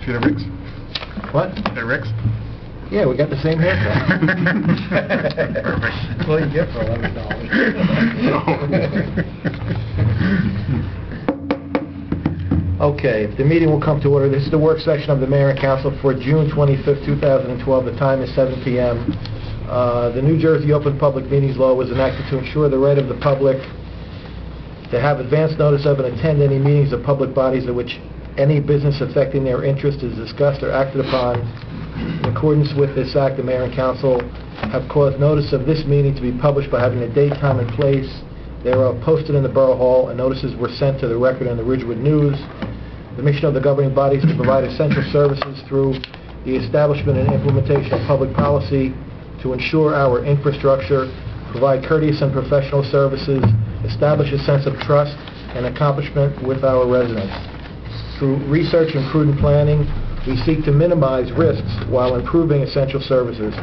Peter Ricks? What? Peter Ricks? Yeah, we got the same haircut. Perfect. Well, you get for $11. Okay, the meeting will come to order. This is the work session of the Mayor and Council for June 25th, 2012. The time is 7 p.m. The New Jersey Open Public Meetings Law was enacted to ensure the right of the public to have advance notice of and attend any meetings of public bodies at which any business affecting their interest is discussed or acted upon. In accordance with this act, the Mayor and Council have caused notice of this meeting to be published by having a date, time, and place thereof posted in the Borough Hall, and notices were sent to the Record and the Ridgewood News. The mission of the governing body is to provide essential services through the establishment and implementation of public policy to ensure our infrastructure, provide courteous and professional services, establish a sense of trust and accomplishment with our residents. Through research and prudent planning, we seek to minimize risks while improving essential services.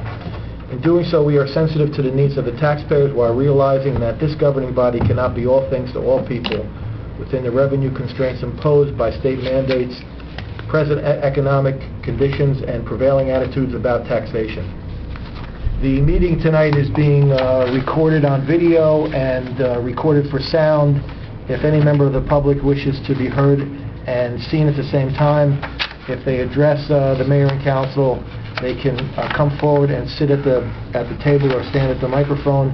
In doing so, we are sensitive to the needs of the taxpayers while realizing that this governing body cannot be all things to all people within the revenue constraints imposed by state mandates, present economic conditions, and prevailing attitudes about taxation. The meeting tonight is being recorded on video and recorded for sound. If any member of the public wishes to be heard and seen at the same time, if they address the Mayor and Council, they can come forward and sit at the table or stand at the microphone,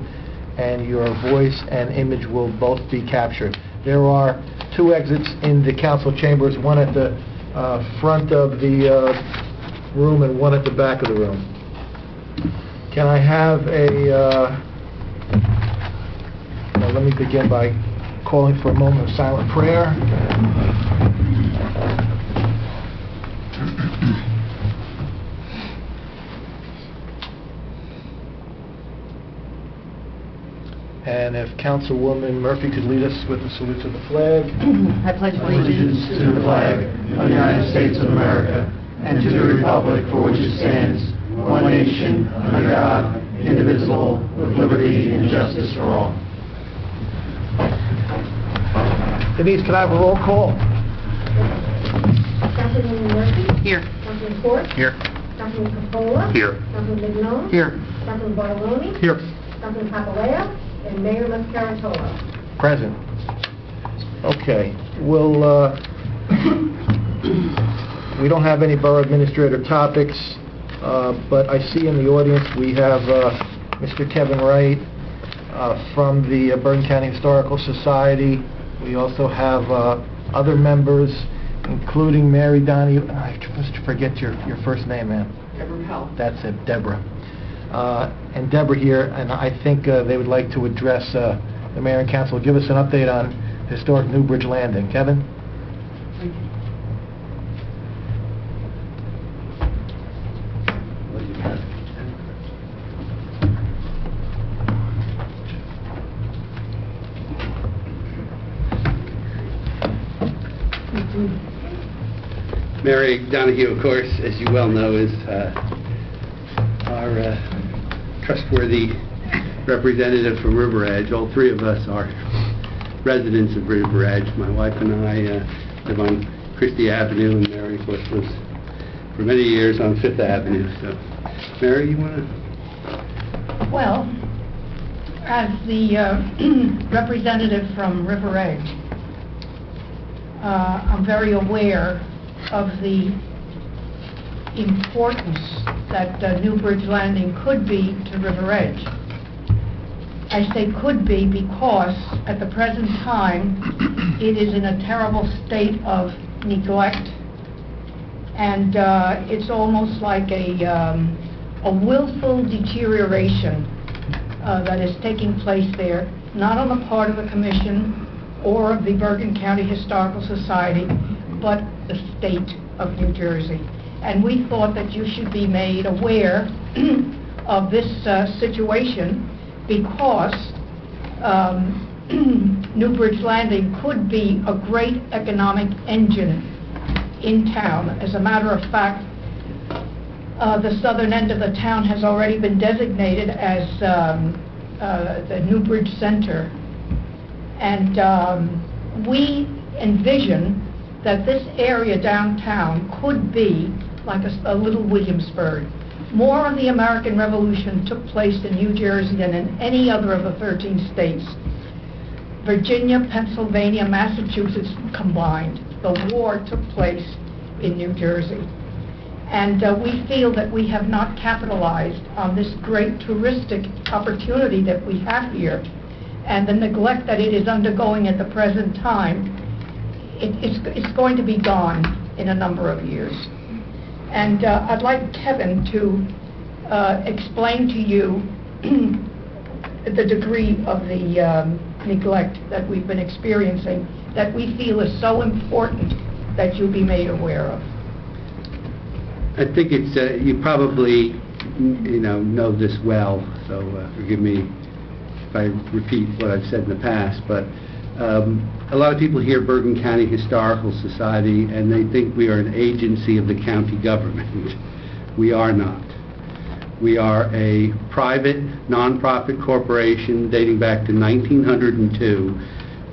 and your voice and image will both be captured. There are 2 exits in the council chambers, one at the front of the room and one at the back of the room. Can I have well, let me begin by calling for a moment of silent prayer. And if Councilwoman Murphy could lead us with the salute to the flag. I pledge allegiance to the flag of the United States of America and to the republic for which it stands, one nation, under God, indivisible, with liberty and justice for all. Denise, can I have a roll call? Councilwoman Murphy? Here. Councilman Ford? Here. Councilman Coppola? Here. Councilman Mignone? Here. Councilman Bartoloni? Here. Councilman Papaleo? And Mayor Mascarentola. Present. Okay. We don't have any borough administrator topics, but I see in the audience we have Mr. Kevin Wright from the Bergen County Historical Society. We also have other members, including Mary Donahue. I must forget your first name, ma'am. Deborah Pell. That's it, Deborah. And Deborah here, and I think they would like to address the Mayor and Council. Give us an update on historic Newbridge Landing. Kevin? Mary Donahue, of course, as you well know, is our trustworthy representative from River Edge. All 3 of us are residents of River Edge. My wife and I live on Christie Avenue, and Mary, of course, was for many years on 5th Avenue. So, Mary, you want to? Well, as the representative from River Edge, I'm very aware of the importance that Newbridge Landing could be to River Edge. I say could be because at the present time it is in a terrible state of neglect, and it's almost like a willful deterioration that is taking place there, not on the part of the Commission or of the Bergen County Historical Society, but the state of New Jersey. And we thought that you should be made aware of this situation because Newbridge Landing could be a great economic engine in town. As a matter of fact, the southern end of the town has already been designated as the Newbridge Center. And we envision that this area downtown could be like a little Williamsburg. More of the American Revolution took place in New Jersey than in any other of the 13 states. Virginia, Pennsylvania, Massachusetts combined. The war took place in New Jersey. And we feel that we have not capitalized on this great touristic opportunity that we have here, and the neglect that it is undergoing at the present time. It's going to be gone in a number of years. And I'd like Kevin to explain to you the degree of the neglect that we've been experiencing, that we feel is so important that you'll be made aware of. I think it's, you probably, know this well, so forgive me if I repeat what I've said in the past, but a lot of people hear Bergen County Historical Society and they think we are an agency of the county government. We are not. We are a private, non-profit corporation dating back to 1902,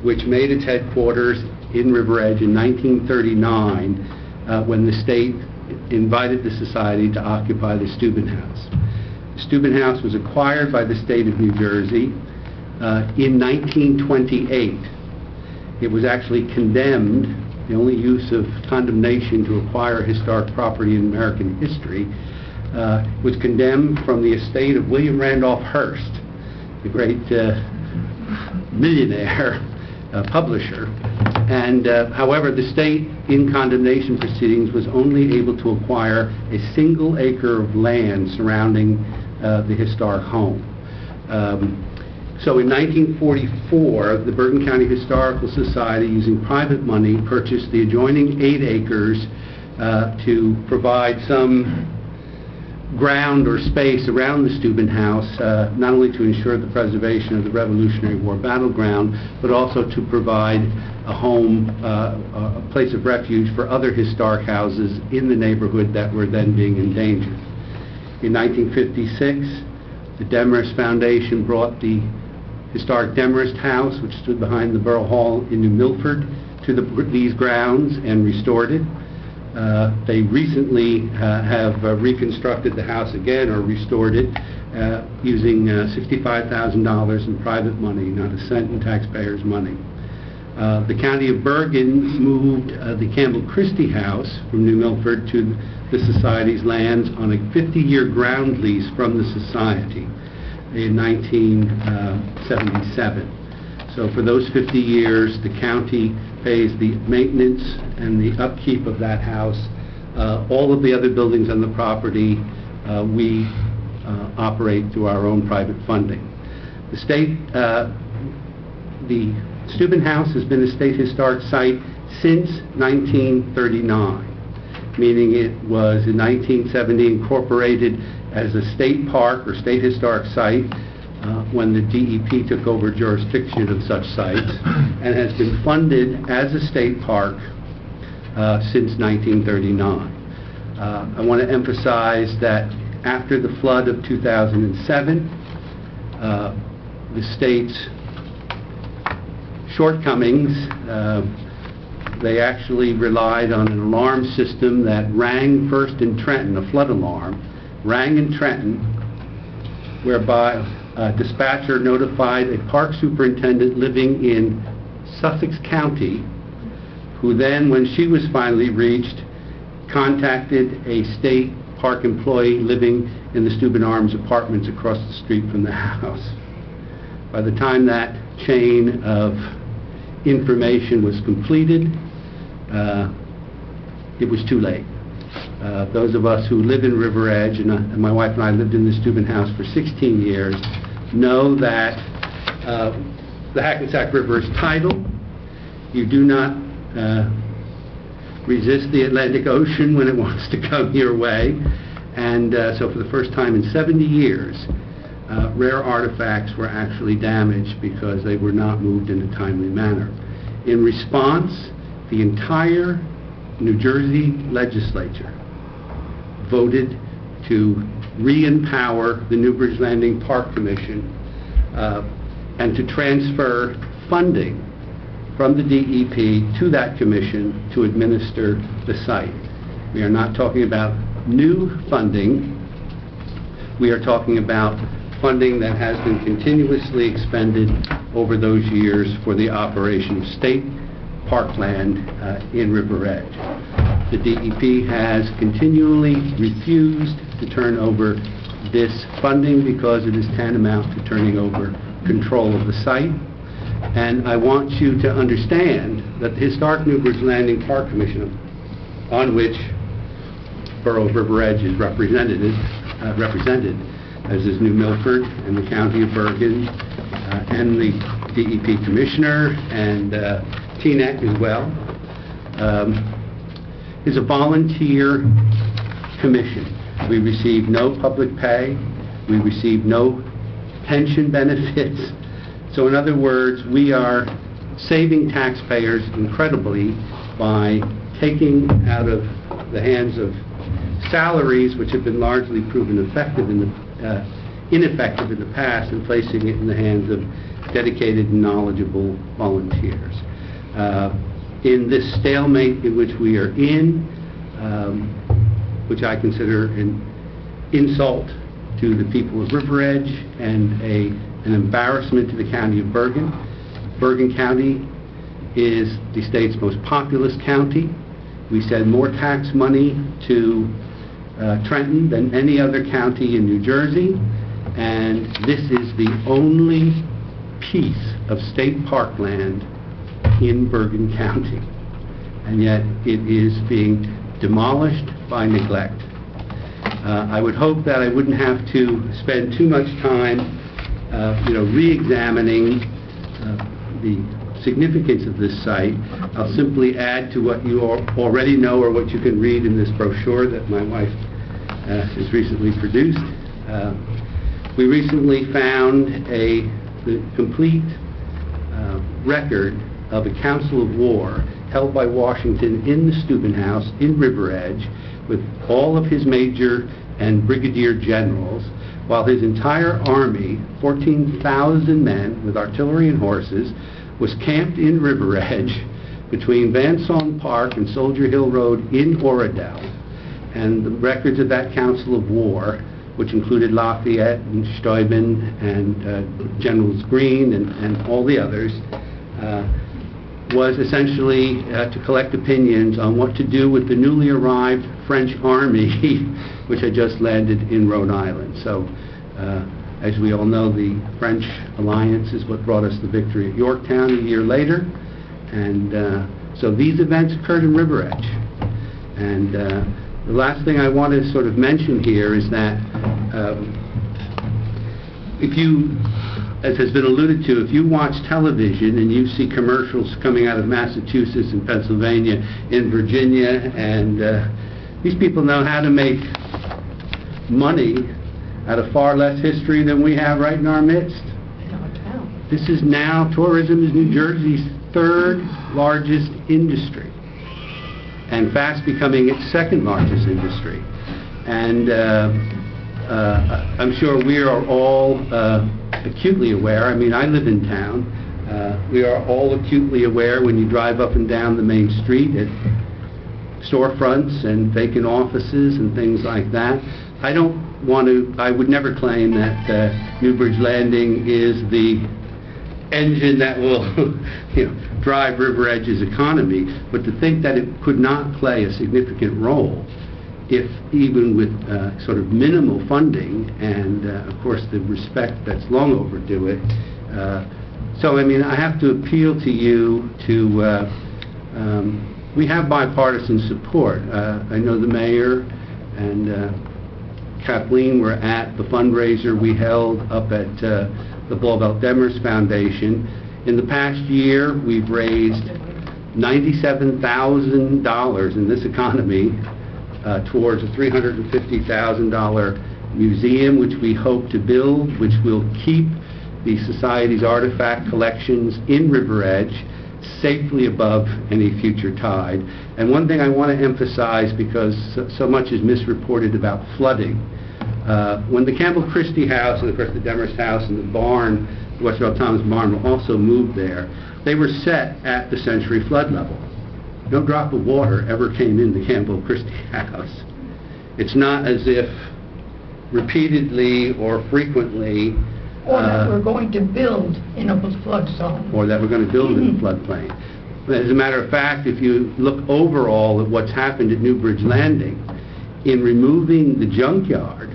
which made its headquarters in River Edge in 1939 when the state invited the society to occupy the Steuben House. The Steuben House was acquired by the state of New Jersey in 1928. It was actually condemned, the only use of condemnation to acquire historic property in American history, was condemned from the estate of William Randolph Hearst, the great millionaire publisher. And however, the state in condemnation proceedings was only able to acquire a single acre of land surrounding the historic home. So in 1944, the Bergen County Historical Society, using private money, purchased the adjoining 8 acres to provide some ground or space around the Steuben House, not only to ensure the preservation of the Revolutionary War battleground, but also to provide a home, a place of refuge for other historic houses in the neighborhood that were then being endangered. In 1956, the Demarest Foundation brought the historic Demarest House, which stood behind the Borough Hall in New Milford, to these grounds and restored it. They recently have reconstructed the house again, or restored it, using $65,000 in private money, not a cent in taxpayers' money. The County of Bergen moved the Campbell Christie House from New Milford to the Society's lands on a 50-year ground lease from the Society in 1977. So for those 50 years, the county pays the maintenance and the upkeep of that house. All of the other buildings on the property we operate through our own private funding. The state, the Steuben House has been a state historic site since 1939, meaning it was in 1970 incorporated as a state park or state historic site when the DEP took over jurisdiction of such sites, and has been funded as a state park since 1939. I want to emphasize that after the flood of 2007, the state's shortcomings, they actually relied on an alarm system that rang first in Trenton, a flood alarm, rang in Trenton, whereby a dispatcher notified a park superintendent living in Sussex County, who then, when she was finally reached, contacted a state park employee living in the Steuben Arms apartments across the street from the house. By the time that chain of information was completed, it was too late. Those of us who live in River Edge, and my wife and I lived in the Steuben House for 16 years, know that the Hackensack River is tidal. You do not resist the Atlantic Ocean when it wants to come your way. And so for the first time in 70 years, rare artifacts were actually damaged because they were not moved in a timely manner. In response, the entire New Jersey legislature voted to re-empower the Newbridge Landing Park Commission and to transfer funding from the DEP to that commission to administer the site. We are not talking about new funding. We are talking about funding that has been continuously expended over those years for the operation of state parkland in River Edge. The DEP has continually refused to turn over this funding because it is tantamount to turning over control of the site. And I want you to understand that the Historic Newbridge Landing Park Commission, on which Borough of River Edge is represented, as is New Milford and the County of Bergen, and the DEP Commissioner, and TNEC as well, is a volunteer commission. We receive no public pay. We receive no pension benefits. So in other words, we are saving taxpayers incredibly by taking out of the hands of salaries which have been largely proven ineffective in the past and placing it in the hands of dedicated and knowledgeable volunteers. In this stalemate in which we are in, which I consider an insult to the people of River Edge and an embarrassment to the County of Bergen. Bergen County is the state's most populous county. We send more tax money to Trenton than any other county in New Jersey, and this is the only piece of state parkland in Bergen County, and yet it is being demolished by neglect. I would hope that I wouldn't have to spend too much time re-examining the significance of this site. I'll simply add to what you already know or what you can read in this brochure that my wife has recently produced. We recently found the complete record of a council of war held by Washington in the Steuben House in River Edge with all of his major and brigadier generals, while his entire army, 14,000 men with artillery and horses, was camped in River Edge between Van Song Park and Soldier Hill Road in Oradell. And the records of that council of war, which included Lafayette and Steuben and Generals Greene and all the others, was essentially to collect opinions on what to do with the newly arrived French army, which had just landed in Rhode Island. So, as we all know, the French alliance is what brought us the victory at Yorktown a year later. And so these events occurred in River Edge. And the last thing I want to sort of mention here is that if you, as has been alluded to, if you watch television and you see commercials coming out of Massachusetts and Pennsylvania, in Virginia, and these people know how to make money out of far less history than we have right in our midst. This is now, tourism is New Jersey's third largest industry, and fast becoming its second largest industry. And I'm sure we are all acutely aware. I mean, I live in town. We are all acutely aware when you drive up and down the main street at storefronts and vacant offices and things like that. I would never claim that Newbridge Landing is the engine that will drive River Edge's economy, but to think that it could not play a significant role, if even with sort of minimal funding and of course the respect that's long overdue it. So I mean, I have to appeal to you to, we have bipartisan support. I know the mayor and Kathleen were at the fundraiser we held up at the Blauvelt Demers Foundation. In the past year, we've raised $97,000 in this economy towards a $350,000 museum, which we hope to build, which will keep the Society's artifact collections in River Edge safely above any future tide. And one thing I want to emphasize, because so much is misreported about flooding, when the Campbell Christie house and of course the Demers house and the barn Westfield Thomas Barnwell also moved there, they were set at the century flood level. No drop of water ever came in the Campbell Christie house. It's not as if repeatedly or frequently Or that we're going to build in a flood zone. or that we're going to build in the floodplain. As a matter of fact, if you look overall at what's happened at Newbridge Landing, in removing the junkyard,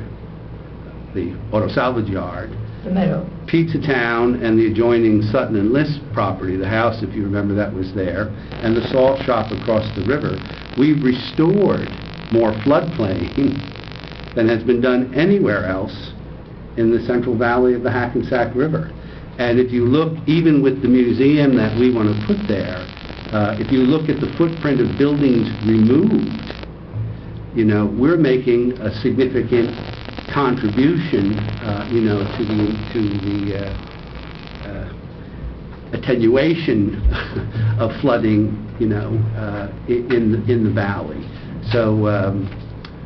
the auto salvage yard, The meadow. Pizza Town and the adjoining Sutton and List property, the house, if you remember, that was there, and the salt shop across the river, we've restored more floodplain than has been done anywhere else in the Central Valley of the Hackensack River. And if you look, even with the museum that we want to put there, if you look at the footprint of buildings removed, you know, we're making a significant contribution, you know, to the attenuation of flooding, you know, in the valley. So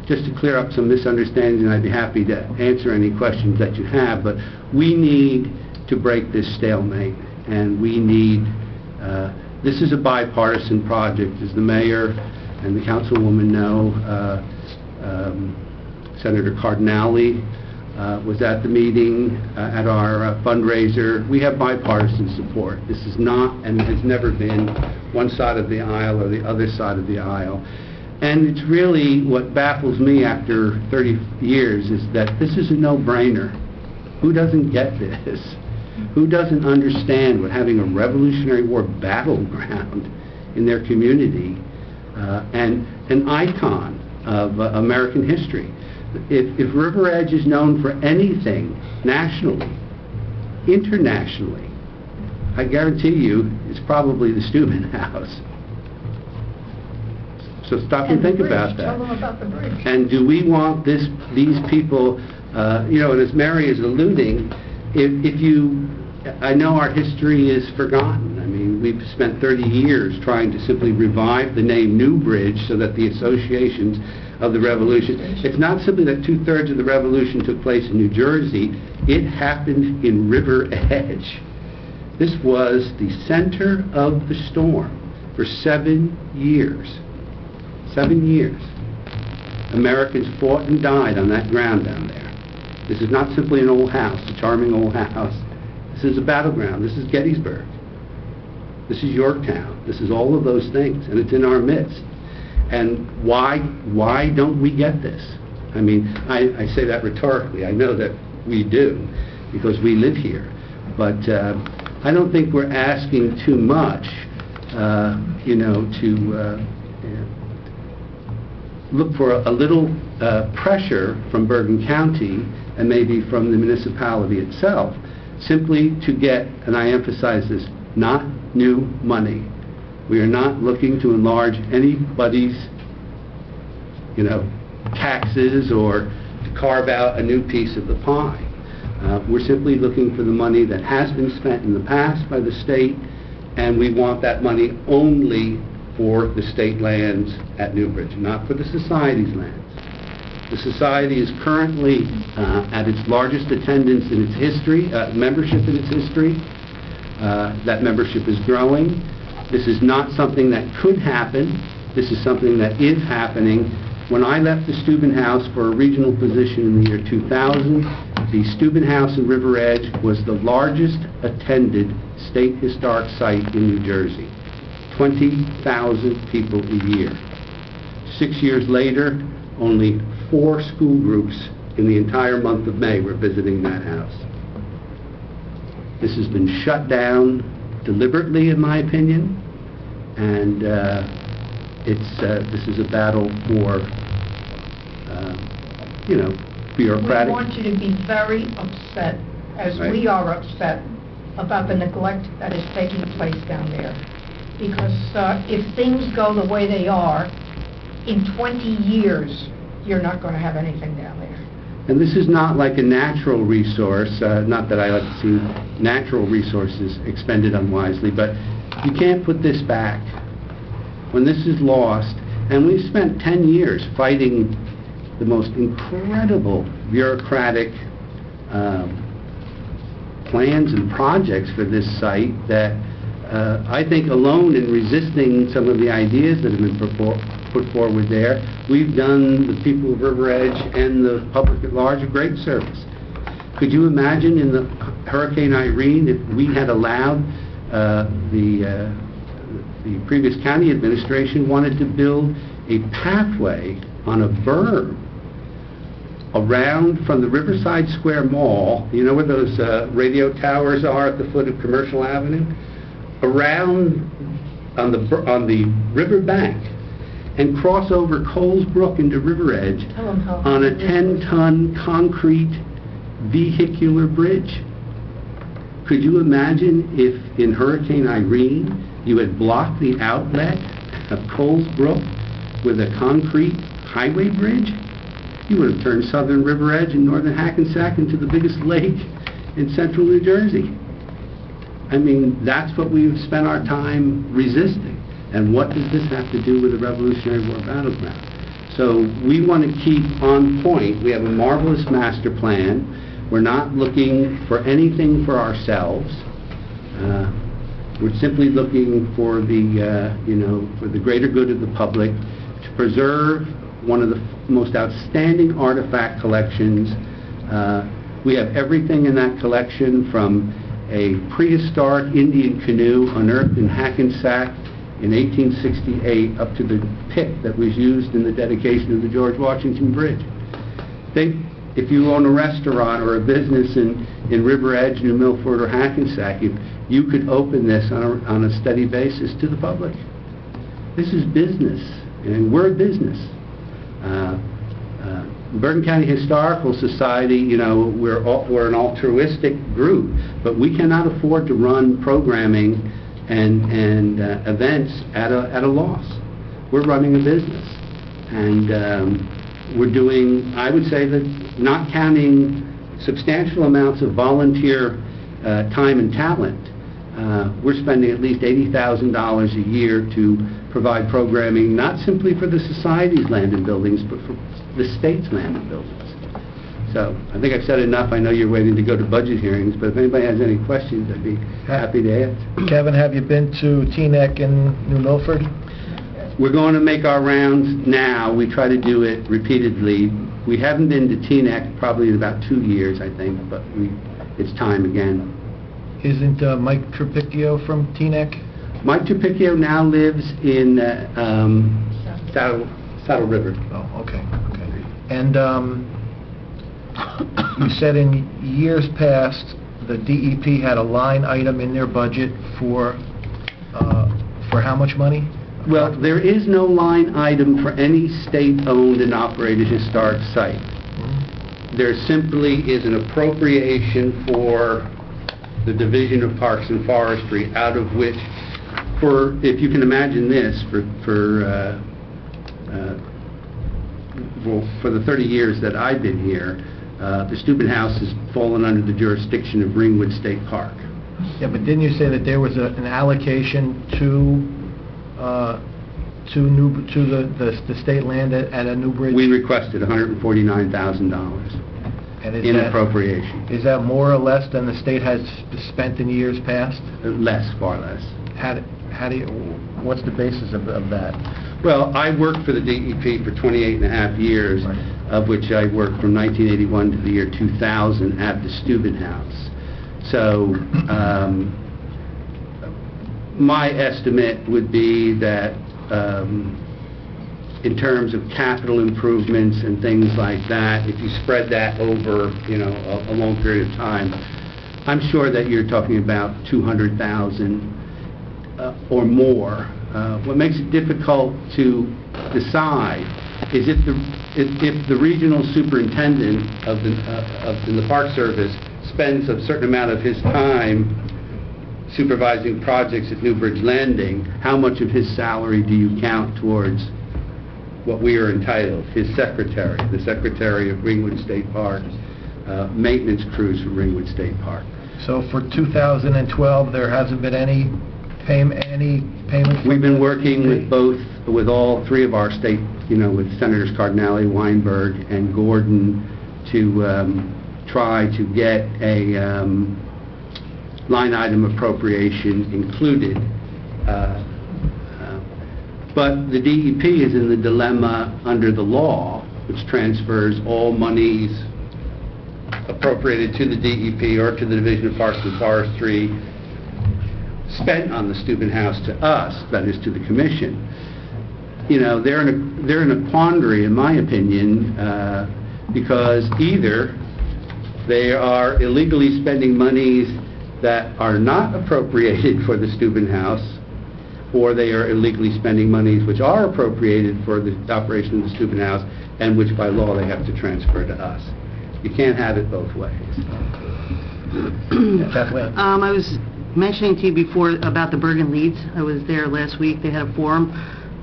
just to clear up some misunderstandings, and I'd be happy to answer any questions that you have, but we need to break this stalemate, and we need, this is a bipartisan project, as the mayor and the councilwoman know. Senator Cardinale was at the meeting, at our fundraiser. We have bipartisan support. This is not, and has never been, one side of the aisle or the other side of the aisle. And it's really what baffles me after 30 years is that this is a no-brainer. Who doesn't get this? Who doesn't understand what having a Revolutionary War battleground in their community and an icon of American history? If River Edge is known for anything nationally, internationally, I guarantee you it's probably the Steuben House. So stop and think about that. Tell them about the bridge. And do we want these people, you know, and as Mary is alluding, if you, I know our history is forgotten. I mean, we've spent 30 years trying to simply revive the name Newbridge so that the associations of the Revolution, it's not simply that 2/3 of the Revolution took place in New Jersey, it happened in River Edge. This was the center of the storm for 7 years. 7 years. Americans fought and died on that ground down there. This is not simply an old house, a charming old house. This is a battleground. This is Gettysburg. This is Yorktown. This is all of those things, and it's in our midst. And why don't we get this? I mean, I say that rhetorically. I know that we do, because we live here. But I don't think we're asking too much, you know, to look for a little pressure from Bergen County and maybe from the municipality itself, simply to get, and I emphasize this, not new money. We are not looking to enlarge anybody's, you know, taxes or to carve out a new piece of the pie. We're simply looking for the money that has been spent in the past by the state, and we want that money only for the state lands at Newbridge, not for the society's lands. The society is currently at its largest attendance in its history, membership in its history. That membership is growing. This is not something that could happen. This is something that is happening. When I left the Steuben House for a regional position in the year 2000, the Steuben House in River Edge was the largest attended state historic site in New Jersey. 20,000 people a year. 6 years later, only 4 school groups in the entire month of May were visiting that house. This has been shut down deliberately, in my opinion, and this is a battle for, you know, bureaucratic. We want you to be very upset, as Right. we are upset, about the neglect that is taking place down there. Because if things go the way they are, in 20 years, you're not going to have anything down there. And this is not like a natural resource, not that I like to see natural resources expended unwisely, but you can't put this back. When this is lost, and we've spent 10 years fighting the most incredible bureaucratic plans and projects for this site that I think alone in resisting some of the ideas that have been put forward there, we've done the people of River Edge and the public at large a great service. Could you imagine in the Hurricane Irene if we had allowed the previous county administration wanted to build a pathway on a berm around from the Riverside Square Mall, you know where those radio towers are at the foot of Commercial Avenue, around on the river bank and cross over Coles Brook into River Edge on a 10-ton concrete vehicular bridge. Could you imagine if in Hurricane Irene you had blocked the outlet of Coles Brook with a concrete highway bridge? You would have turned southern River Edge and northern Hackensack into the biggest lake in central New Jersey. I mean, that's what we've spent our time resisting. And what does this have to do with the Revolutionary War battleground? So we want to keep on point. We have a marvelous master plan. We're not looking for anything for ourselves. We're simply looking for the greater good of the public, to preserve one of the most outstanding artifact collections. We have everything in that collection, from a prehistoric Indian canoe unearthed in Hackensack in 1868 up to the pick that was used in the dedication of the George Washington Bridge. Think if you own a restaurant or a business in River Edge, New Milford, or Hackensack, you could open this on a steady basis to the public. This is business, and we're a business. Bergen County Historical Society, you know, we're an altruistic group, but we cannot afford to run programming and events at a loss. We're running a business, and we're doing, I would say that, not counting substantial amounts of volunteer time and talent, we're spending at least $80,000 a year to provide programming, not simply for the Society's land and buildings, but for the state's land and buildings. So I think I've said enough. I know you're waiting to go to budget hearings, but if anybody has any questions, I'd be happy to answer. Kevin, have you been to Teaneck in New Milford? We're going to make our rounds now. We try to do it repeatedly. We haven't been to Teaneck probably in about 2 years, I think, but it's time again. Isn't Mike Trapicchio from Teaneck? Mike Trapicchio now lives in Saddle River. Oh, okay. And you said in years past the DEP had a line item in their budget for how much money? Well, there is no line item for any state-owned and operated historic site. There simply is an appropriation for the Division of Parks and Forestry, out of which, if you can imagine this, for the 30 years that I've been here, the Steuben House has fallen under the jurisdiction of Ringwood State Park. Yeah, but didn't you say that there was an allocation to the state land at a new bridge? We requested $149,000 in appropriation. Is that more or less than the state has spent in years past? Less, far less. What's the basis of that? Well, I worked for the DEP for 28 and a half years, right, of which I worked from 1981 to the year 2000 at the Steuben House. So my estimate would be that in terms of capital improvements and things like that, if you spread that over, you know, a long period of time, I'm sure that you're talking about $200,000 or more. What makes it difficult to decide is if the regional superintendent in the Park Service spends a certain amount of his time supervising projects at Newbridge Landing, how much of his salary do you count towards what we are entitled? His secretary, the secretary of Ringwood State Park, maintenance crews for Ringwood State Park. So for 2012, there hasn't been any payment? We've been working with all three of our state, you know, with Senators Cardinale, Weinberg, and Gordon to try to get line item appropriation included. But the DEP is in the dilemma under the law, which transfers all monies appropriated to the DEP or to the Division of Parks and Forestry spent on the Steuben House to us, that is to the Commission. You know, they're in a quandary, in my opinion, because either they are illegally spending monies that are not appropriated for the Steuben House, or they are illegally spending monies which are appropriated for the operation of the Steuben House, and which by law they have to transfer to us. You can't have it both ways. Kathleen? I was mentioning to you before about the Bergen Leads. I was there last week. They had a forum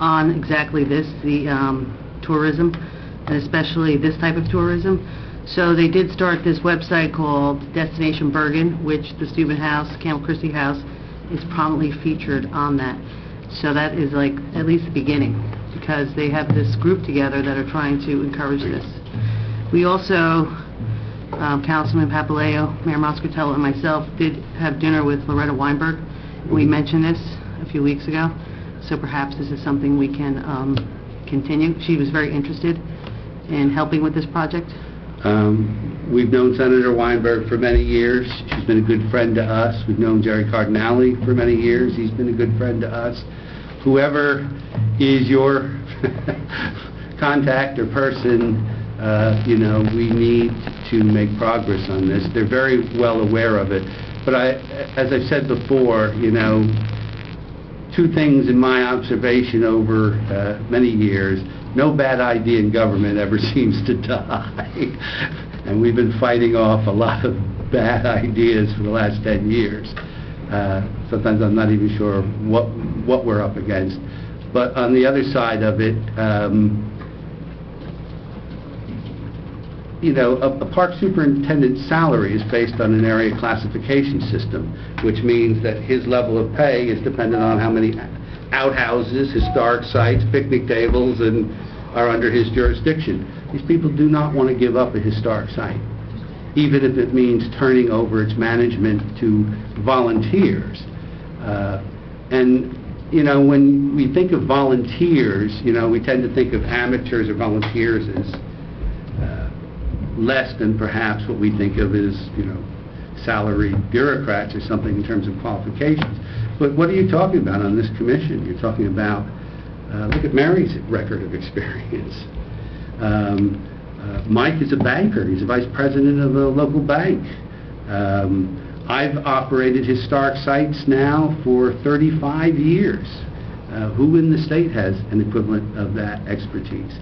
on exactly this, the tourism, and especially this type of tourism. So they did start this website called Destination Bergen, which the Steuben House, Campbell Christie House, is prominently featured on that. So that is like at least the beginning, because they have this group together that are trying to encourage this. We also, Councilman Papaleo, Mayor Moscatello, and myself did have dinner with Loretta Weinberg. We mentioned this a few weeks ago, so perhaps this is something we can continue. She was very interested in helping with this project. We've known Senator Weinberg for many years. She's been a good friend to us. We've known Jerry Cardinale for many years. He's been a good friend to us. Whoever is your contact or person, you know, we need to make progress on this. They're very well aware of it. But as I've said before, you know, two things in my observation over many years: no bad idea in government ever seems to die. And we've been fighting off a lot of bad ideas for the last 10 years. Sometimes I'm not even sure what we're up against. But on the other side of it, you know, a park superintendent's salary is based on an area classification system, which means that his level of pay is dependent on how many outhouses, historic sites, picnic tables, and are under his jurisdiction. These people do not want to give up a historic site, even if it means turning over its management to volunteers. And, you know, when we think of volunteers, you know, we tend to think of amateurs or volunteers as less than perhaps what we think of as, you know, salaried bureaucrats or something in terms of qualifications. But what are you talking about on this commission? You're talking about, look at Mary's record of experience. Mike is a banker. He's a vice president of a local bank. I've operated historic sites now for 35 years. Who in the state has an equivalent of that expertise?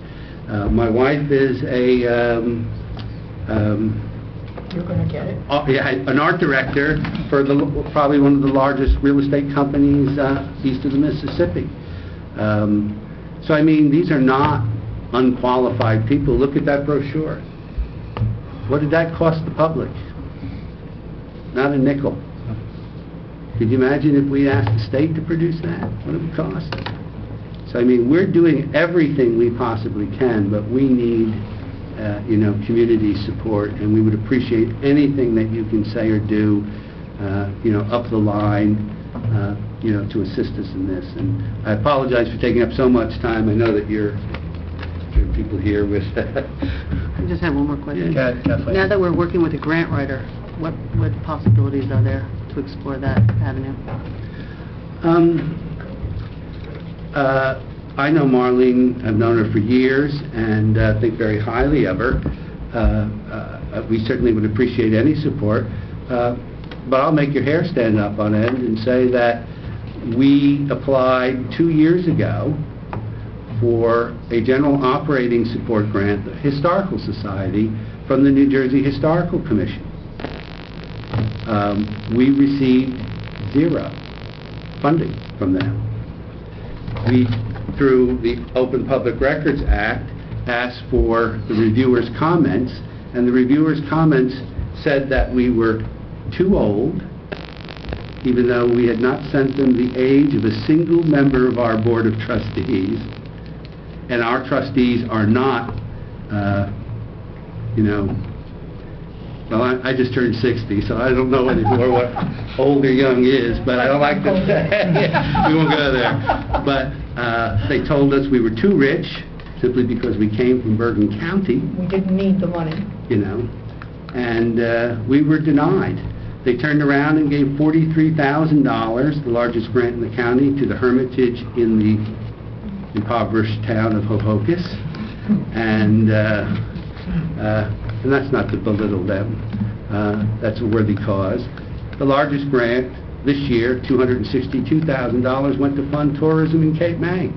My wife is a You're going to get it. yeah, an art director for probably one of the largest real estate companies east of the Mississippi. So I mean, these are not unqualified people. Look at that brochure. What did that cost the public? Not a nickel. Could you imagine if we asked the state to produce that? What it would cost? So I mean, we're doing everything we possibly can, but we need you know, community support, and we would appreciate anything that you can say or do, you know, up the line, you know, to assist us in this. And I apologize for taking up so much time. I know that there are people here with... I just have one more question. Yeah, Kathleen. Now that we're working with a grant writer, what possibilities are there to explore that avenue? I know Marlene, I've known her for years, and think very highly of her. We certainly would appreciate any support, but I'll make your hair stand up on end and say that we applied 2 years ago for a general operating support grant, the Historical Society, from the New Jersey Historical Commission. We received 0 funding from them. We, through the Open Public Records Act, asked for the reviewers' comments, and the reviewers' comments said that we were too old, even though we had not sent them the age of a single member of our Board of Trustees, and our trustees are not, you know, Well, I just turned 60, so I don't know anymore what old or young is, but I don't like to say. We won't go there. But they told us we were too rich, simply because we came from Bergen County, We didn't need the money. and we were denied. They turned around and gave $43,000, the largest grant in the county, to the Hermitage in the impoverished town of Hohokus, and that's not to belittle them. That's a worthy cause. The largest grant this year, $262,000, went to fund tourism in Cape May.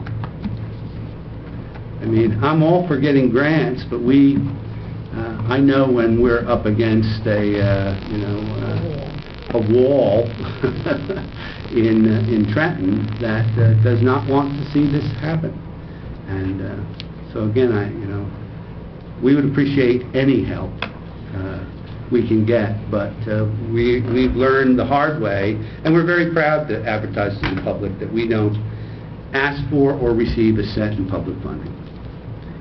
I mean, I'm all for getting grants, but I know when we're up against a wall in Trenton that does not want to see this happen. And so again, we would appreciate any help we can get, but we've learned the hard way, and we're very proud to advertise to the public that we don't ask for or receive a cent in public funding.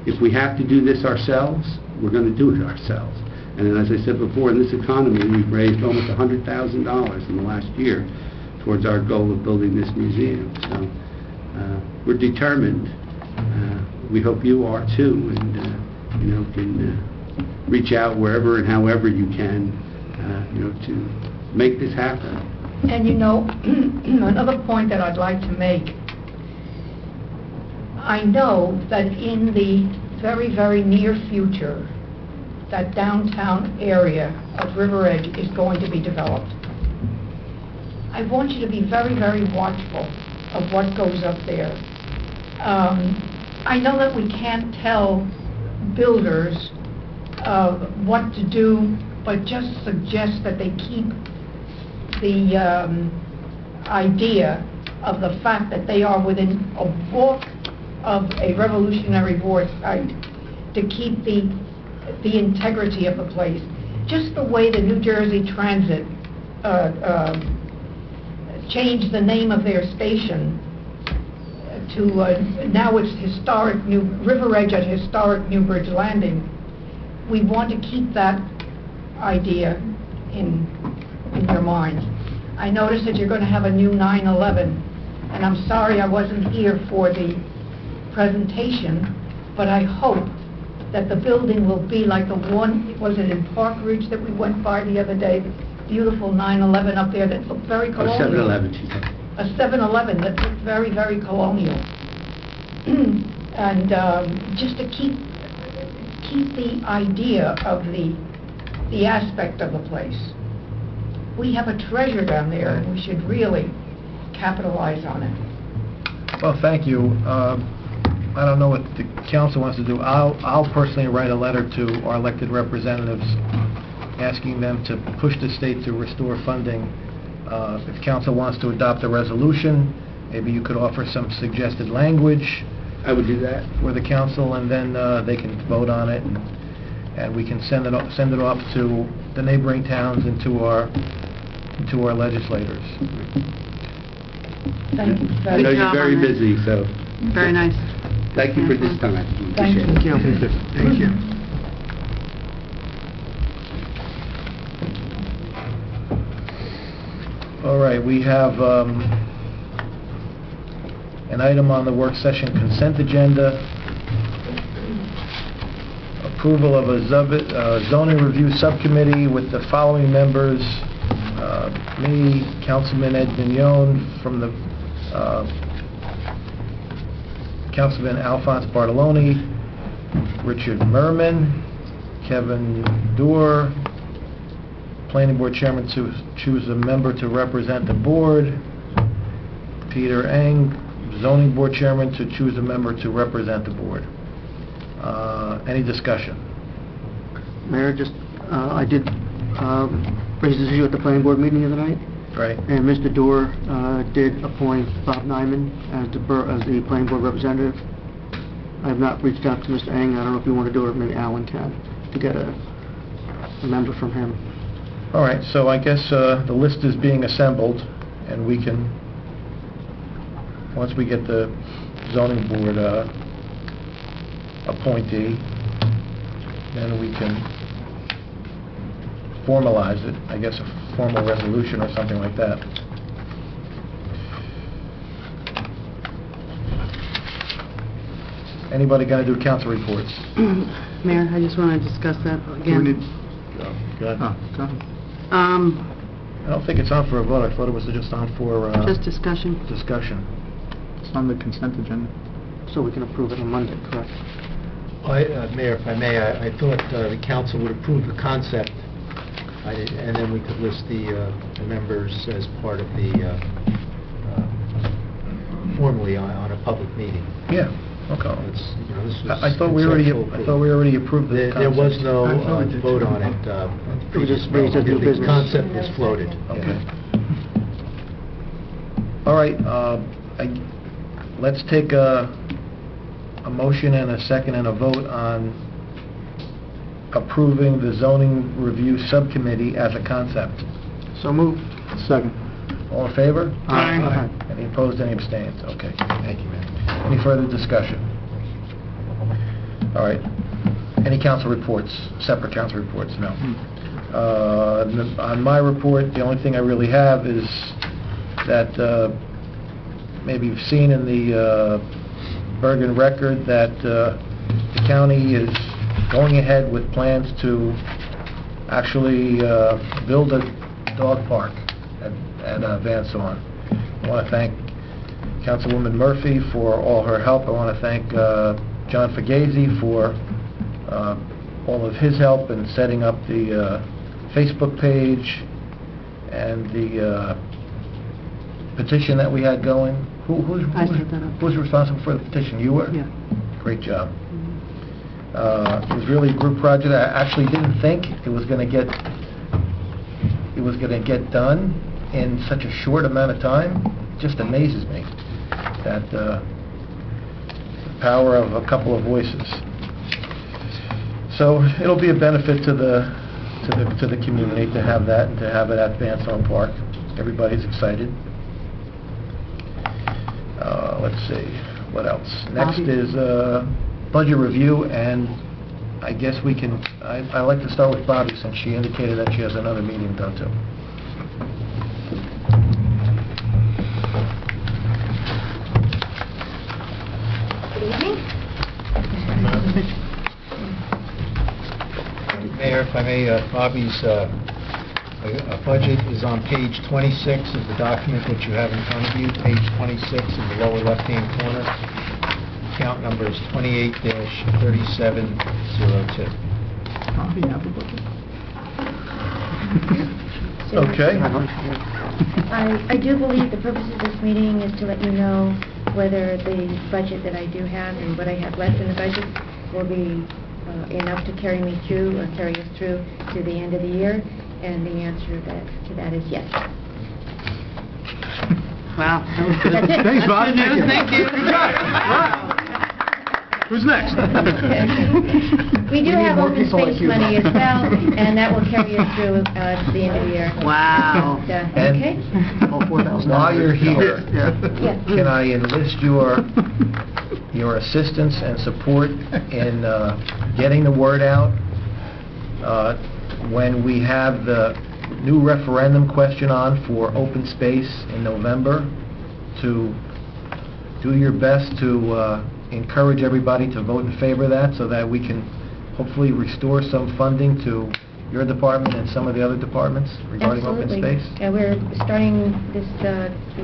If we have to do this ourselves, we're going to do it ourselves. And then, as I said before, in this economy, we've raised almost $100,000 in the last year towards our goal of building this museum. So we're determined. We hope you are too, and can reach out wherever and however you can, to make this happen. And another point that I'd like to make, I know that in the very, very near future, that downtown area of River Edge is going to be developed. I want you to be very, very watchful of what goes up there. I know that we can't tell builders what to do, but just suggest that they keep the idea of the fact that they are within a walk of a Revolutionary War site, to keep the integrity of the place. Just the way the New Jersey Transit changed the name of their station to now it's historic River Edge at historic Newbridge Landing. We want to keep that idea in your mind. I noticed that you're going to have a new 911, and I'm sorry I wasn't here for the presentation, but I hope that the building will be like the one, was it in Park Ridge that we went by the other day, beautiful 911 up there that looked very colonial. 7-Eleven, she said. A 7-Eleven that looked very, very colonial. And just to keep the idea of the aspect of the place. We have a treasure down there, and we should really capitalize on it. Well, thank you. I don't know what the council wants to do. I'll personally write a letter to our elected representatives asking them to push the state to restore funding. If council wants to adopt a resolution, maybe you could offer some suggested language. I would do that. For the council, and then they can vote on it, and we can send it off to the neighboring towns and to our legislators. Thank you. I know you're very busy, so Very nice. thank you for this time. Thank you. Appreciate it. Thank you. All right, we have an item on the work session consent agenda. Approval of a zoning review subcommittee with the following members. Me, Councilman Ed Mignone, from the Councilman Alphonse Bartoloni, Richard Merman, Kevin Doerr, Planning Board Chairman to choose a member to represent the board, Peter Eng, Zoning Board Chairman to choose a member to represent the board. Any discussion? Mayor, I did raise this issue at the planning board meeting the other night, Right. and Mr. Doerr did appoint Bob Nyman as the planning board representative. I have not reached out to Mr. Eng. I don't know if you want to do it, or maybe Alan can, to get a member from him. All right, so I guess the list is being assembled, and we can, once we get the zoning board appointee, then we can formalize it, I guess a formal resolution or something like that. Anybody going to do council reports? Mayor, I just want to discuss that again. Go ahead. Go ahead. I don't think it's on for a vote. I thought it was just on for Just discussion. discussion. It's on the consent agenda, so we can approve it on Monday, correct? Mayor, if I may, I thought the council would approve the concept, and then we could list the members as part of the, formally on a public meeting. Yeah, okay. It's, you know, this was I thought we already approved the There was concept. no I thought we did vote too. on it. We just raised it to The business. concept was floated. Okay. All right, let's take a motion and a second and a vote on approving the zoning review subcommittee as a concept. So moved. Second. All in favor? Aye. Any opposed, any abstained? Okay. Thank you, Mayor. Any further discussion? All right. Any council reports, separate council reports? No. On my report, the only thing I really have is that maybe you've seen in the Bergen Record that the county is going ahead with plans to actually build a dog park at Van Zorn. I want to thank Councilwoman Murphy for all her help. I want to thank John Fagazi for all of his help in setting up the Facebook page and the petition that we had going. I set that up. Who's responsible for the petition? You were? Yeah. Great job. It was really a group project. I actually didn't think it was going to get done in such a short amount of time. It just amazes me that the power of a couple of voices. So it'll be a benefit to the community to have that and to have it at Van Zorn Park. Everybody's excited. Let's see, what else? Next Bobby. is budget review, and I guess we can, I like to start with Bobby since she indicated that she has another meeting done too. Good evening. Mayor, if I may, Bobby's budget is on page 26 of the document that you have in front of you, page 26 in the lower left-hand corner. Account number is 28-3702. Bobby, have a budget. Okay. I do believe the purpose of this meeting is to let you know whether the budget that I do have and what I have left in the budget will be enough to carry me through or carry us through to the end of the year, and the answer to that is yes. Wow. That was good. That's it. Thanks, Bob. Good news, thank you. Who's next? We do need have more open people like space you, money Bob. as well, and that will carry us through to the end of the year. Wow. And- Okay? Oh, $4,000. While you're here, Yeah. Yeah. can I enlist your assistance and support in getting the word out when we have the new referendum question on for open space in November, to do your best to encourage everybody to vote in favor of that so that we can hopefully restore some funding to your department and some of the other departments regarding open Absolutely. space. Yeah, we're starting this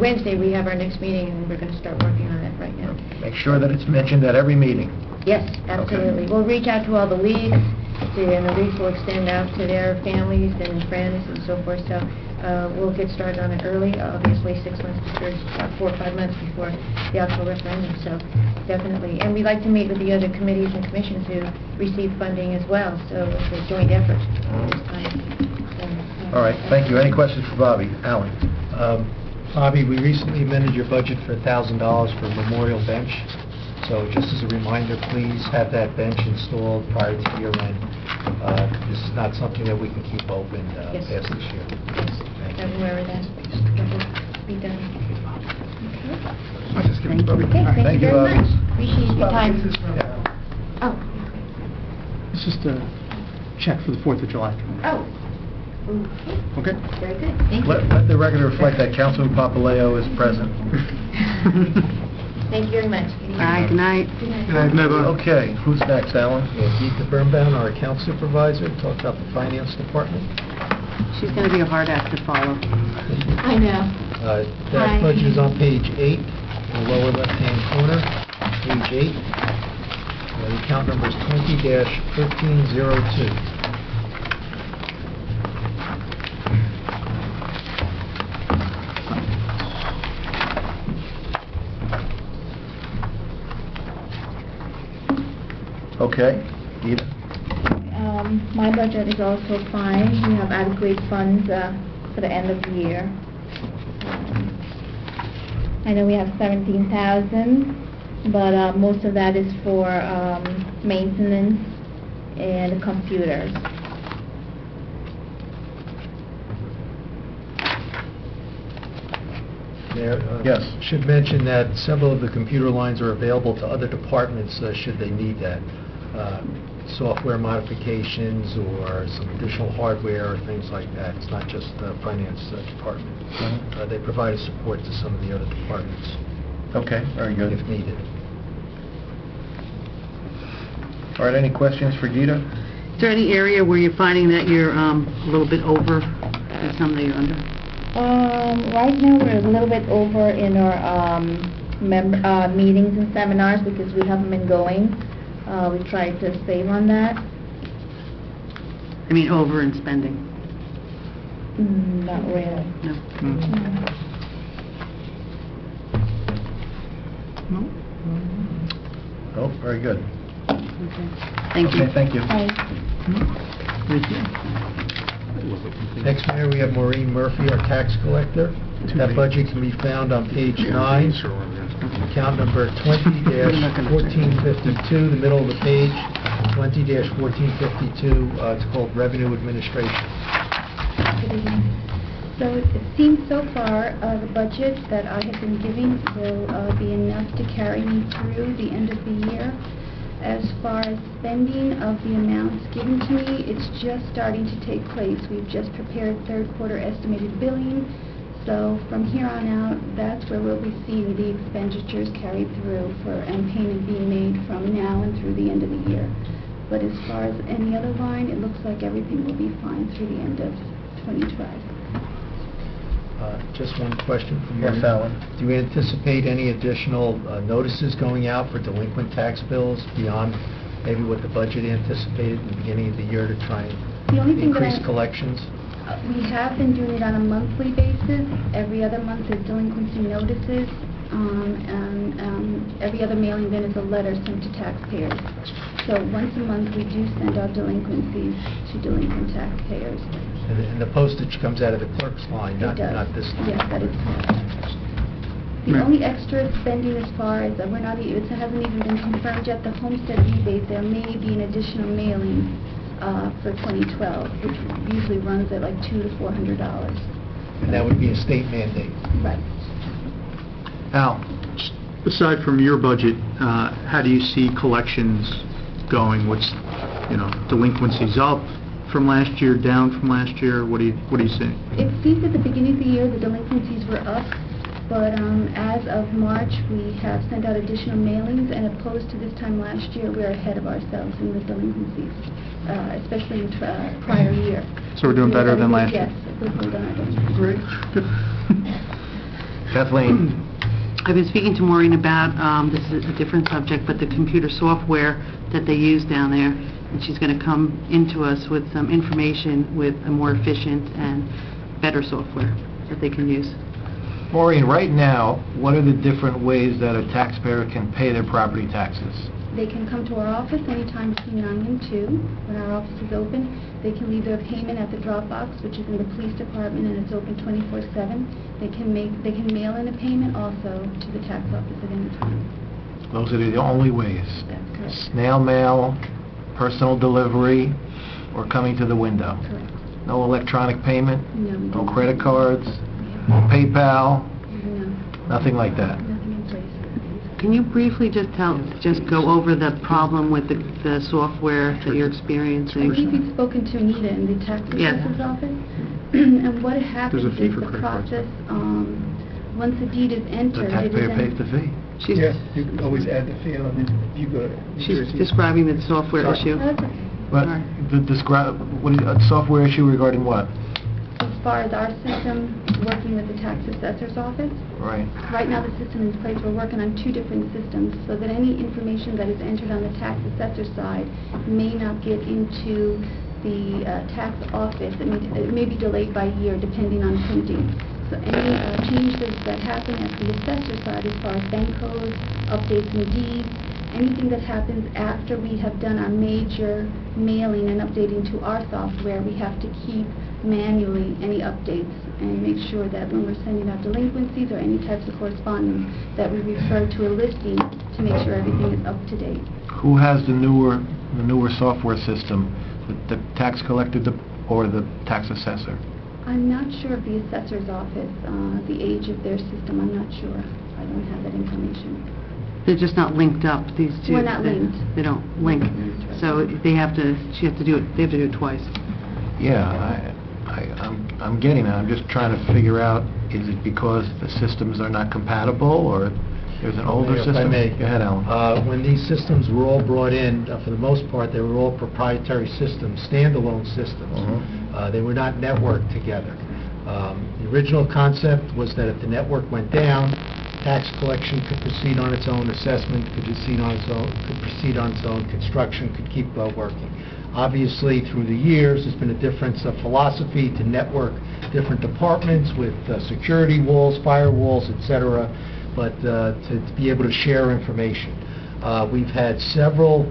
Wednesday, we have our next meeting, and we're going to start working on it right now. Make sure that it's mentioned at every meeting. Yes, absolutely. We'll reach out to all the leagues, and the leagues will extend out to their families and friends and so forth. So we'll get started on it early, obviously 6 months before, 4 or 5 months before the actual referendum. So definitely. And we like to meet with the other committees and commissions who receive funding as well. So it's a joint effort this time. So, All right, thank you. Any questions for Bobby? Alan? Bobby, we recently amended your budget for $1,000 for a memorial bench. So just as a reminder, please have that bench installed prior to year end. This is not something that we can keep open Yes. past this year. Yes, I'm aware of that. That will be done. I'll just give it to Bobby. Okay, thank Thank you you, very Bobby. much. Appreciate your time. Yeah. Oh, It's just a check for the 4th of July. oh, Okay. Okay? Very good, thank you. Let the record reflect that Councilman Papaleo is present. Thank you very much. All right, good night. Good night. Okay, who's next, Alan? Geeta Birnbaum, our account supervisor, talk about the finance department. She's going to be a hard act to follow. I know. That Hi. budget is on page 8, in the lower left-hand corner, page 8. The account number is 20-1302. Okay, Gita? My budget is also fine. We have adequate funds for the end of the year. I know we have 17,000, but most of that is for maintenance and computers. Mayor, Yes. should mention that several of the computer lines are available to other departments should they need that. Software modifications or some additional hardware or things like that. It's not just the finance department. They provide a support to some of the other departments Okay, very good. if needed. All right, any questions for Gita? Is there any area where you're finding that you're a little bit over, or some that you're under? Right now, we're a little bit over in our meetings and seminars because we haven't been going. We tried to save on that. I mean, over in spending? Not really. No? Oh, very good. Okay. Thank you. Okay, thank you. Bye. Next, Mayor, we have Maureen Murphy, our tax collector. That budget can be found on page 9, account number 20-1452, the middle of the page, 20-1452. It's called Revenue Administration. Good evening. So it seems so far the budget that I have been giving will be enough to carry me through the end of the year. As far as spending of the amounts given to me, it's just starting to take place. We've just prepared third quarter estimated billing. So from here on out, that's where we'll be seeing the expenditures carried through and payment being made from now and through the end of the year. But as far as any other line, it looks like everything will be fine through the end of 2012. Just one question from Yes, Maureen. Alan. Do you anticipate any additional notices going out for delinquent tax bills beyond maybe what the budget anticipated in the beginning of the year to try The only and thing that increase collections? We have been doing it on a monthly basis. Every other month is delinquency notices, and every other mailing then is a letter sent to taxpayers. So once a month, we do send out delinquencies to delinquent taxpayers. And the postage comes out of the clerk's line, It not does. this line? Yes, that is correct. The only extra spending as far as, it hasn't even been confirmed yet, the homestead rebate, there may be an additional mailing for 2012, which usually runs at like $200 to $400. And that would be a state mandate? Right. Al? Aside from your budget, how do you see collections going? What's, delinquencies up from last year, down from last year? What do you see? It seems at the beginning of the year, the delinquencies were up, but as of March, we have sent out additional mailings, and opposed to this time last year, we're ahead of ourselves in the delinquencies, especially in prior year. So we're doing better than last year? Yes, we're done our delinquencies. Great. Kathleen? I've been speaking to Maureen about, this is a different subject, but the computer software that they use down there, and she's going to come into us with some information with a more efficient and better software that they can use. Maureen, right now, what are the different ways that a taxpayer can pay their property taxes? They can come to our office anytime between 9 and 2, when our office is open. They can leave their payment at the drop box, which is in the police department, and it's open 24/7. They can mail in a payment also to the tax office at any time. Those are the only ways. That's correct. Snail mail, personal delivery, or coming to the window. Correct. No electronic payment? No, we No don't. credit cards? We have No PayPal? no, Nothing like that? nothing in place. can you briefly just go over the problem with the software that you're experiencing? I believe you've spoken to Anita in the tax Yes. assessor's office. And what happens There's a fee is for the credit cards. process, once the deed is entered, it is then... fee. She's, you can always add the fee on it. You go she's describing the software Sorry. issue. That's okay. But a software issue regarding what? As far as our system working with the tax assessor's office, Right. right now the system is in place, we're working on 2 different systems, so that any information that is entered on the tax assessor side may not get into the tax office. It may be delayed by a year depending on printing. So any changes that happen at the assessor side as far as bank codes, updates in deeds, anything that happens after we have done our major mailing and updating to our software, we have to keep manually any updates and make sure that when we're sending out delinquencies or any types of correspondence, that we refer to a listing to make sure everything is up to date. Who has the newer software system? The tax collector or the tax assessor? I'm not sure of the assessor's office, the age of their system, I'm not sure. I don't have that information. They're just not linked up, these two. We're not linked. They don't link. So they have to do it twice. Yeah, I'm getting that. I'm just trying to figure out, is it because the systems are not compatible, or there's an older Mayor, if I system? may. Go ahead, Alan. When these systems were all brought in, for the most part, they were all proprietary systems, standalone systems. They were not networked together. The original concept was that if the network went down, tax collection could proceed on its own, assessment could proceed on its own, construction could keep working. Obviously, through the years, there's been a difference of philosophy to network different departments with security walls, firewalls, etc., but to be able to share information. We've had several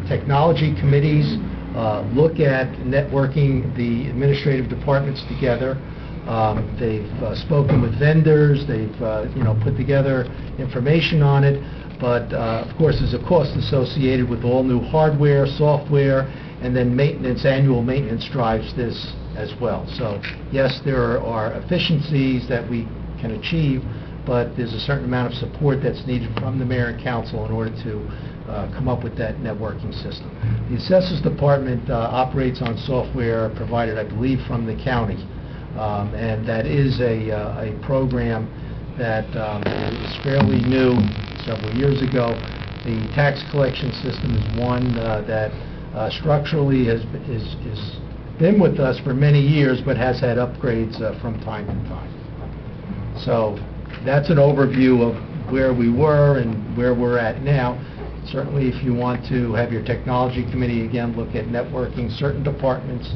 technology committees look at networking the administrative departments together. They've spoken with vendors, they've put together information on it, but of course there's a cost associated with all new hardware, software, and then maintenance, annual maintenance drives this as well. So yes, there are efficiencies that we can achieve, but there's a certain amount of support that's needed from the mayor and council in order to come up with that networking system. The Assessors Department operates on software provided, I believe, from the county, and that is a program that is fairly new, several years ago. The tax collection system is one that structurally has been with us for many years, but has had upgrades from time to time. So that's an overview of where we were and where we're at now. Certainly, if you want to have your technology committee again look at networking certain departments,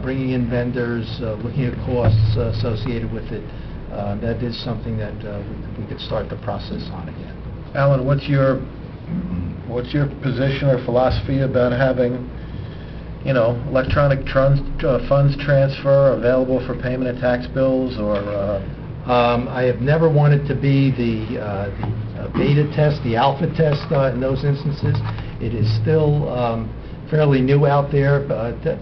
bringing in vendors, looking at costs associated with it, that is something that we could start the process on again. Alan, what's your position or philosophy about having, electronic funds transfer available for payment of tax bills, or? I have never wanted to be the beta test, the alpha test in those instances. It is still fairly new out there,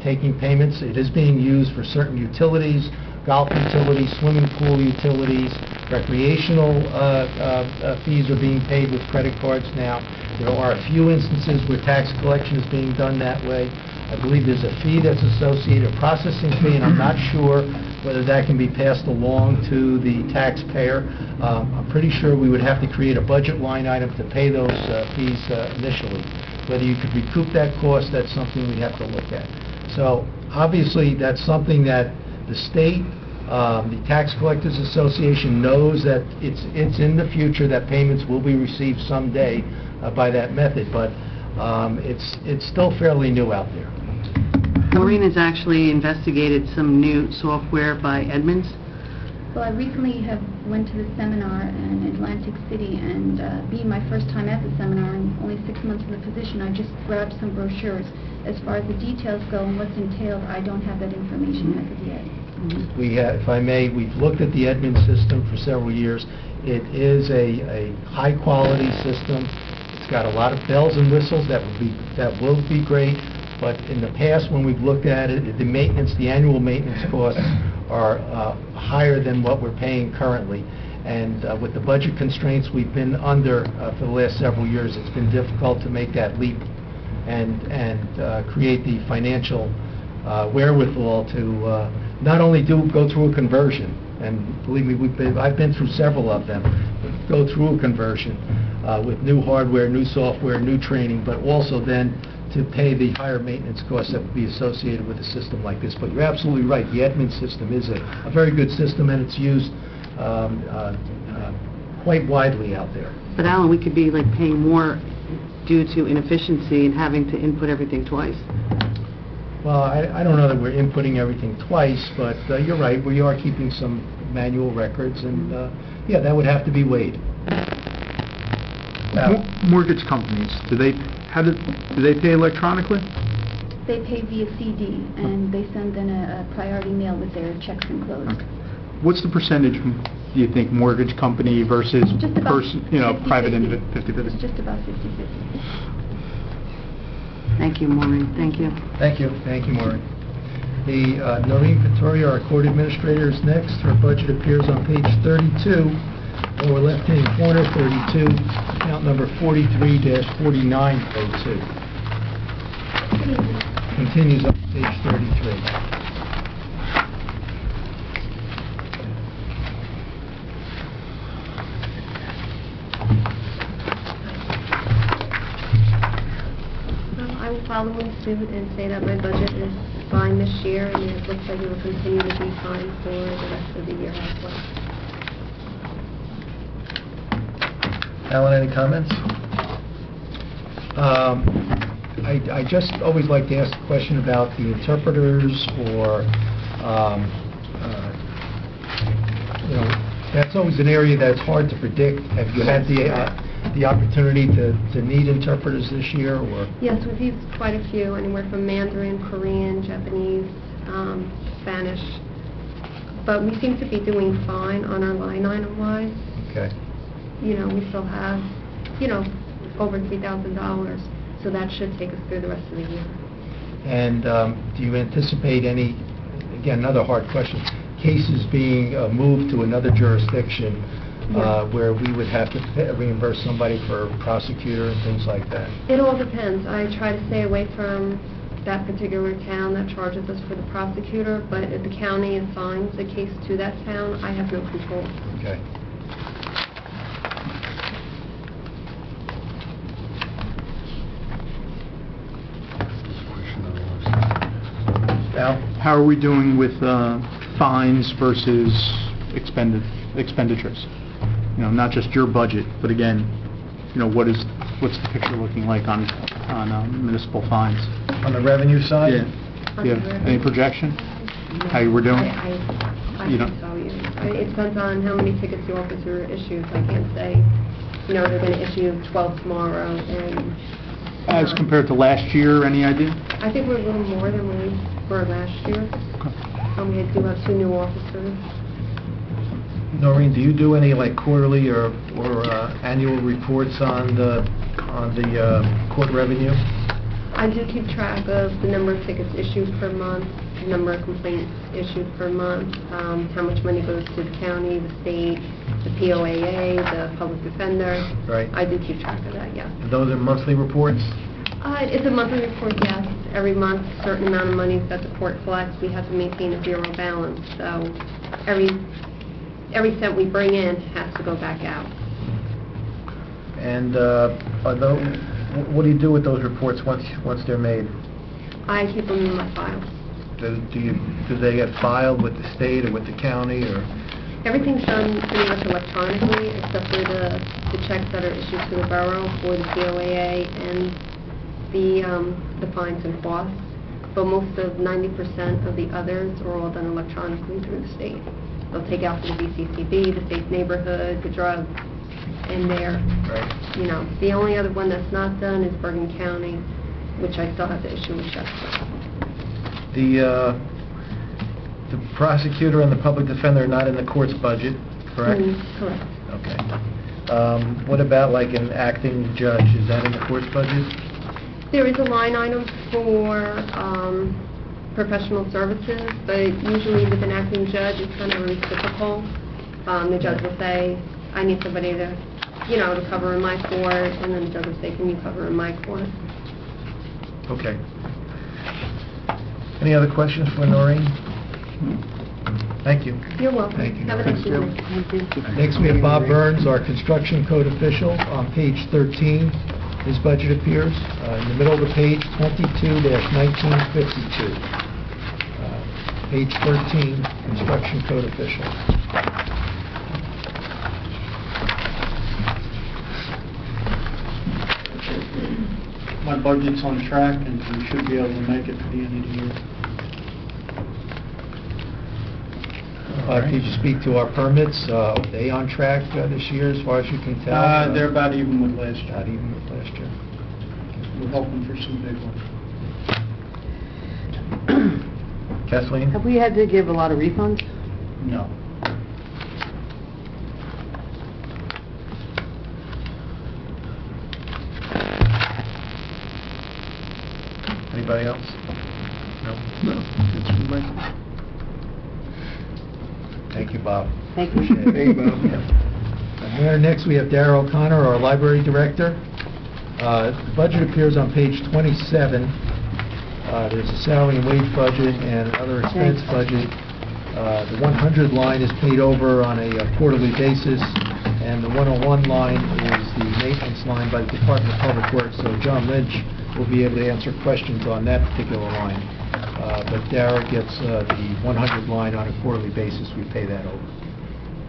taking payments. It is being used for certain utilities, golf utilities, swimming pool utilities, recreational fees are being paid with credit cards now. There are a few instances where tax collection is being done that way. I believe there's a fee that's associated, a processing fee, and I'm not sure whether that can be passed along to the taxpayer. I'm pretty sure we would have to create a budget line item to pay those fees initially. Whether you could recoup that cost, that's something we have to look at. So obviously, that's something that the state, the Tax Collectors Association knows that it's in the future that payments will be received someday by that method, but it's still fairly new out there. Maureen has actually investigated some new software by Edmunds. Well, I recently went to the seminar in Atlantic City, and being my first time at the seminar and only 6 months in the position, I just grabbed some brochures. As far as the details go and what's entailed, I don't have that information as of yet. We have, if I may, we've looked at the Edmunds system for several years. It is a high-quality system. It's got a lot of bells and whistles that will be great. But in the past, when we've looked at it, the annual maintenance costs are higher than what we're paying currently. And with the budget constraints we've been under for the last several years, it's been difficult to make that leap and create the financial wherewithal to not only go through a conversion, and believe me, I've been through several of them, go through a conversion with new hardware, new software, new training, but also then to pay the higher maintenance costs that would be associated with a system like this. But you're absolutely right, the Edmunds system is a very good system, and it's used quite widely out there. But Alan, we could be like paying more due to inefficiency and having to input everything twice. Well, I don't know that we're inputting everything twice, but you're right, we are keeping some manual records, and yeah, that would have to be weighed. Mortgage companies, do they pay electronically? They pay via CD, and they send in a priority mail with their checks enclosed. Okay. What's the percentage, do you think, mortgage company versus Just about private 50-50. 50/50? It's just about 50/50. Thank you, Maureen. Thank you. Thank you. Thank you, Maureen. The Noreen Vittoria, our court administrator, is next. Her budget appears on page 32, lower left-hand corner, 32, account number 43-4902. Continues on page 33. I will follow in suit and say that my budget is fine this year, and it looks like it will continue to be fine for the rest of the year as well. Alan, any comments? I just always like to ask a question about the interpreters, or, that's always an area that's hard to predict. Have you had the opportunity to need interpreters this year, or? Yes, we've used quite a few, anywhere from Mandarin, Korean, Japanese, Spanish. But we seem to be doing fine on our line item-wise. Okay. We still have, over $3,000, so that should take us through the rest of the year. And do you anticipate any, again, another hard question, cases being moved to another jurisdiction where we would have to reimburse somebody for a prosecutor and things like that? It all depends. I try to stay away from that particular town that charges us for the prosecutor, but if the county assigns a case to that town, I have no control. Okay. Al? How are we doing with fines versus expenditures? Not just your budget, but again, what's the picture looking like on municipal fines? On the revenue side? Yeah. Do you have any projection? How you were doing? I can't tell you. It depends on how many tickets the officer issues. I can't say, they're going to issue 12 tomorrow, and... As compared to last year, any idea? I think we're a little more than we were last year. Okay. We do have 2 new officers. Noreen, do you do any quarterly or annual reports on the court revenue? I do keep track of the number of tickets issued per month, the number of complaints issued per month, how much money goes to the county, the state, the POAA, the public defender. Right. I do keep track of that, yes. Those are monthly reports? It's a monthly report, yes. Every month, a certain amount of money that the court collects, we have to maintain a zero balance. So every cent we bring in has to go back out. And what do you do with those reports once they're made? I keep them in my files. Do they get filed with the state or with the county, or? Everything's done pretty much electronically, except for the checks that are issued to the borough for the POAA and the fines and costs. But most of 90% of the others are all done electronically through the state. They'll take out for the BCCB, the safe neighborhood, the drugs, and there. Right. The only other one that's not done is Bergen County, which I still have to issue a check for. The prosecutor and the public defender are not in the court's budget, correct? Correct. Okay. What about an acting judge? Is that in the court's budget? There is a line item for professional services, but usually with an acting judge, it's kind of reciprocal. The judge will say, I need somebody to, to cover in my court, and then the judge will say, can you cover in my court? Okay. Any other questions for Noreen? Thank you. You're welcome. Thank you. Have a nice Thank evening. Next, we have Bob Burns, our construction code official. On page 13, his budget appears. In the middle of the page, 22-1952. Page 13, construction code official. My budget's on track, and we should be able to make it for the end of the year. Could you speak to our permits? Are they on track this year, as far as you can tell? They're about even with last year. Not even with last year. We're hoping for some big ones. Kathleen? Have we had to give a lot of refunds? No. Anybody else? No? No. Thank you, Bob. Thank you. Appreciate it. Thank you, Bob. And there, next, we have Darrell O'Connor, our library director. The budget appears on page 27. There's a salary and wage budget and other expense budget. The 100 line is paid over on a quarterly basis, and the 101 line is the maintenance line by the Department of Public Works. So John Lynch will be able to answer questions on that particular line. But Dara gets the 100 line on a quarterly basis. We pay that over.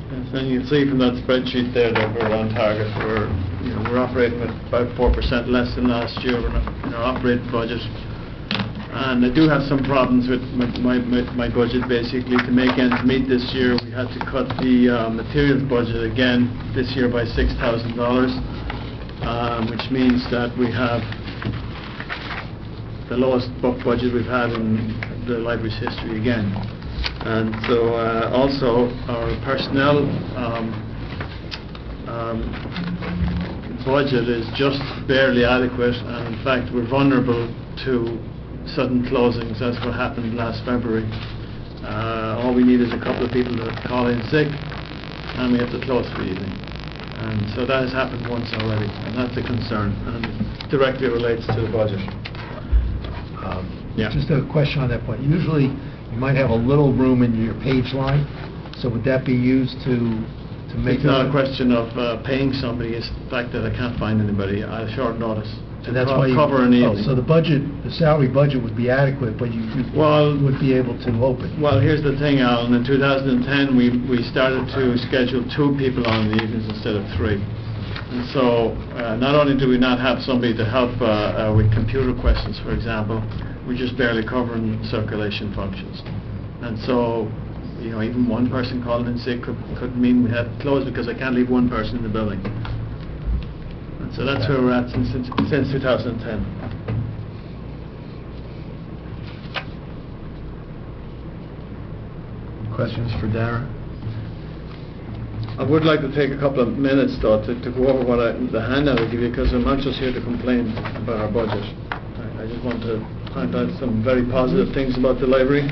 Yes, and you can see from that spreadsheet there that we're on target. We're operating with about 4% less than last year in our operating budget. And I do have some problems with my budget. Basically, to make ends meet this year, we had to cut the materials budget again this year by $6,000, which means that we have the lowest book budget we've had in the library's history again. And so also our personnel budget is just barely adequate, and in fact we're vulnerable to sudden closings, as what happened last February. All we need is a couple of people to call in sick, and we have to close for the evening. And so that has happened once already, and that's a concern, and it directly relates to the budget. Yeah. Just a question on that point. Usually, you might have a little room in your page line, so would that be used to make... It's not a question of paying somebody, it's the fact that I can't find anybody at a short notice. And that's why you... cover an evening. So the budget, the salary budget would be adequate, but you would be able to open. Well, here's the thing, Alan. In 2010, we started to schedule 2 people on the evenings instead of 3. And so, not only do we not have somebody to help with computer questions, for example, we're just barely covering circulation functions. And so, even one person calling in sick could mean we have to close because I can't leave one person in the building. And so that's where we're at since 2010. Questions for Dara? I would like to take a couple of minutes, though, to go over the handout I give you, because I'm not just here to complain about our budget. I just want to point out some very positive things about the library.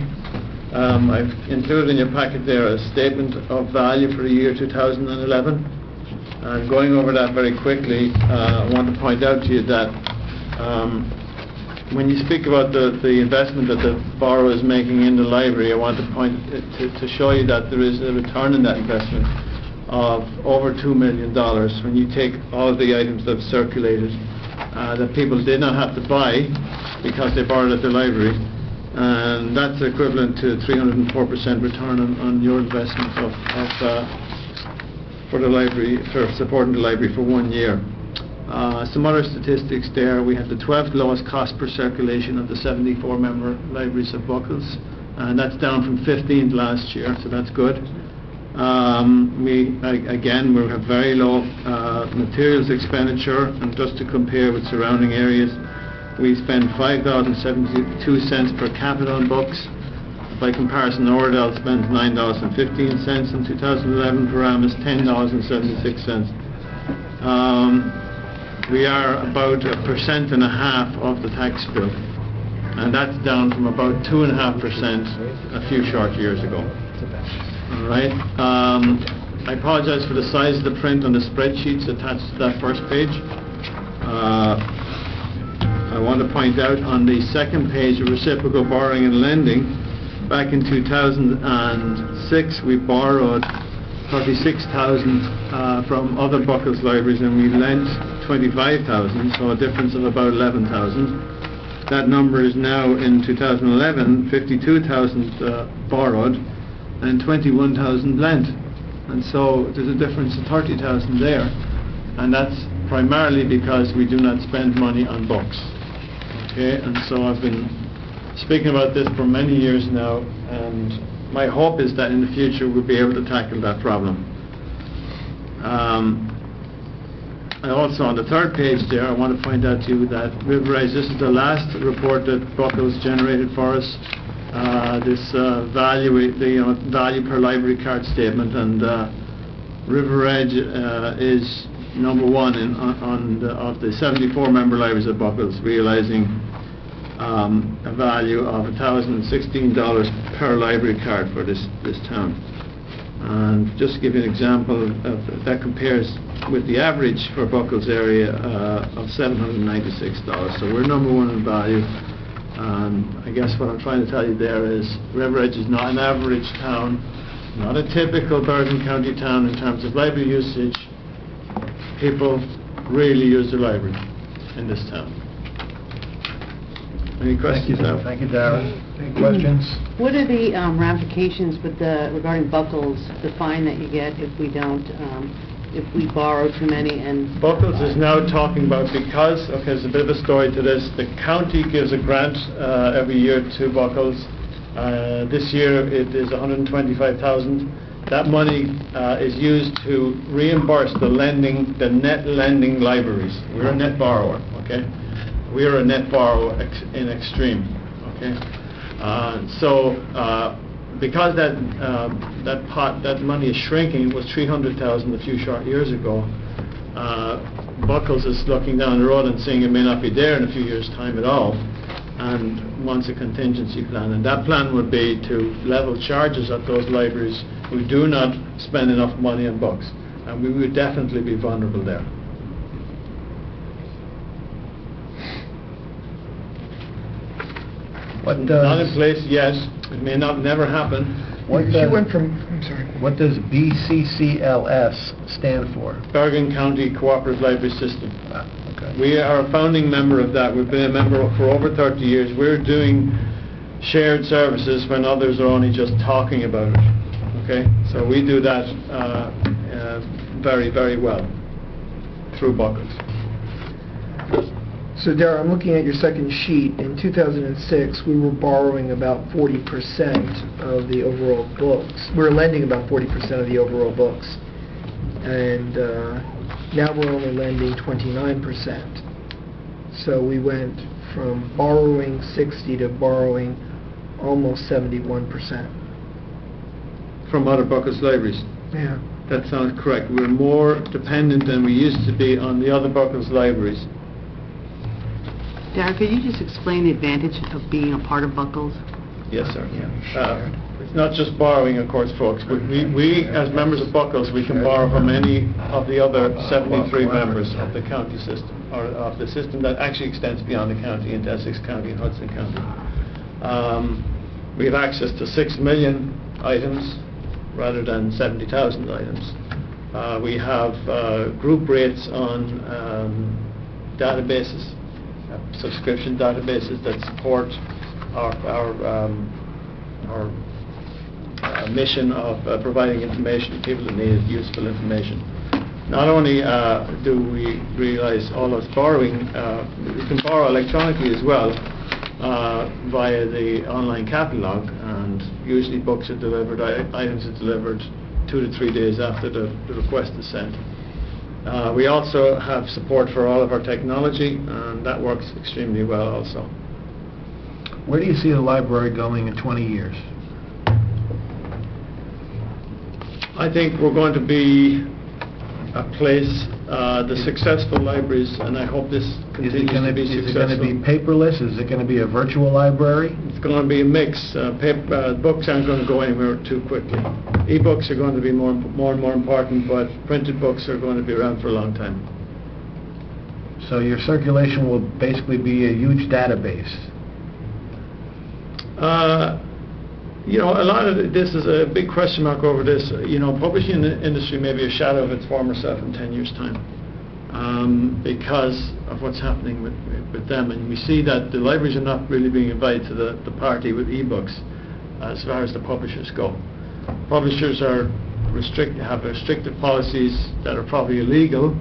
I've included in your packet there a statement of value for the year 2011. And going over that very quickly, I want to point out to you that when you speak about the investment that the borough is making in the library, I want to to show you that there is a return in that investment of over $2 million when you take all of the items that have circulated that people did not have to buy because they borrowed at the library, and that's equivalent to 304% return on your investment for the library, for supporting the library for 1 year. Some other statistics there: we have the 12th lowest cost per circulation of the 74 member libraries of Buckles, and that's down from 15th last year, so that's good. We have very low materials expenditure, and just to compare with surrounding areas, we spend $5.72 per capita on books. By comparison, Oradell spends $9.15 in 2011, Paramus $10.76. We are about 1.5% of the tax bill, and that's down from about 2.5% a few short years ago. All right. I apologize for the size of the print on the spreadsheets attached to that first page. I want to point out on the second page of reciprocal borrowing and lending, back in 2006 we borrowed 36,000 from other Buckles libraries and we lent 25,000, so a difference of about 11,000. That number is now in 2011 52,000 borrowed and 21,000 lent, and so there's a difference of 30,000 there, and that's primarily because we do not spend money on books. Okay, and so I've been speaking about this for many years now, and my hope is that in the future we'll be able to tackle that problem. And also on the third page there, I want to point out to you that River Edge, this is the last report that Buckles generated for us. This value per library card statement, and River Edge is number one of the 74 member libraries of Buckles, realizing a value of $1,016 per library card for this town. And just to give you an example, that compares with the average for Buckles area of $796. So we're number one in value. And I guess what I'm trying to tell you there is River Edge is not an average town, not a typical Bergen County town in terms of library usage. People really use the library in this town. Any questions now? Thank you, Darren. Any questions? What are the ramifications regarding Buckles, the fine that you get if we don't, if we borrow too many and... Buckles is now talking about, because, okay, there's a bit of a story to this, the county gives a grant every year to Buckles. This year it is $125,000. That money is used to reimburse the net lending libraries. We're a net borrower, okay? We are a net borrower in extreme, okay? Because that money is shrinking, it was $300,000 a few short years ago. Buckles is looking down the road and saying it may not be there in a few years' time at all, and wants a contingency plan. And that plan would be to level charges at those libraries who do not spend enough money on books, and we would definitely be vulnerable there. Not in place yet. It may not never happen. What does BCCLS stand for? Bergen County Cooperative Library System. Okay. We are a founding member of that. We've been a member for over 30 years. We're doing shared services when others are only just talking about it. Okay, so we do that very, very well through Buckles. So, Darrell, I'm looking at your second sheet. In 2006, we were borrowing about 40% of the overall books. We were lending about 40% of the overall books. And now we're only lending 29%. So we went from borrowing 60 to borrowing almost 71%. From other Buckles libraries? Yeah. That sounds correct. We're more dependent than we used to be on the other Buckles libraries. Darren, could you just explain the advantage of being a part of Buckles? Yes, sir. It's not just borrowing, of course, folks. We as members of Buckles, we can borrow from any of the other 73 members of the county system, or of the system that actually extends beyond the county into Essex County and Hudson County. We have access to 6 million items rather than 70,000 items. We have group rates on databases, subscription databases that support our mission of providing information to people that need useful information. Not only do we realize all this borrowing, we can borrow electronically as well via the online catalog, and usually books are delivered, items are delivered 2 to 3 days after the request is sent. We also have support for all of our technology, and that works extremely well also. Where do you see the library going in 20 years? I think we're going to be a place the successful libraries, and I hope this Is continues it to be going successful. to be paperless? Is it going to be a virtual library? It's going to be a mix. Books aren't going to go anywhere too quickly. E-books are going to be more and more important, but printed books are going to be around for a long time. So your circulation will basically be a huge database. A lot of this is a big question mark over this. Publishing industry may be a shadow of its former self in 10 years' time because of what's happening with them. And we see that the libraries are not really being invited to the party with e-books as far as the publishers go. Publishers have restrictive policies that are probably illegal,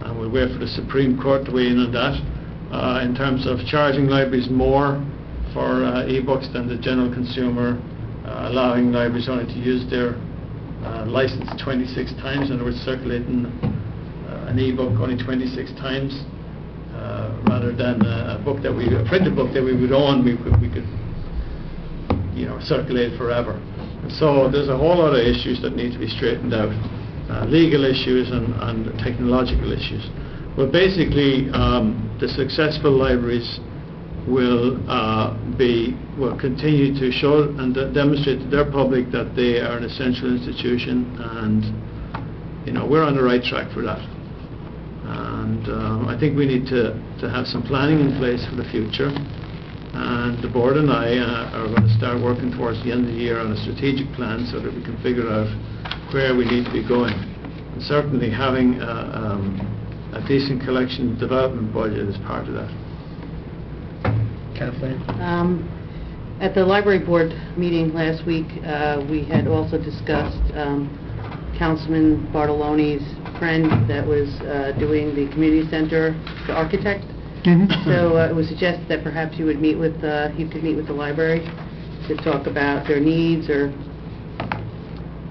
and we'll wait for the Supreme Court to weigh in on that, in terms of charging libraries more for e-books than the general consumer, allowing libraries only to use their license 26 times, in other words, circulating an e-book only 26 times, rather than a printed book that we would own, we could circulate forever. And so there's a whole lot of issues that need to be straightened out, legal issues and technological issues. But basically, the successful libraries will continue to show and demonstrate to their public that they are an essential institution, and we're on the right track for that. And I think we need to have some planning in place for the future, and the board and I are going to start working towards the end of the year on a strategic plan so that we can figure out where we need to be going. And certainly having a decent collection development budget is part of that. Kathleen? At the library board meeting last week, we had also discussed Councilman Bartolone's friend that was doing the community center, the architect. So it was suggested that perhaps you would he could meet with the library to talk about their needs or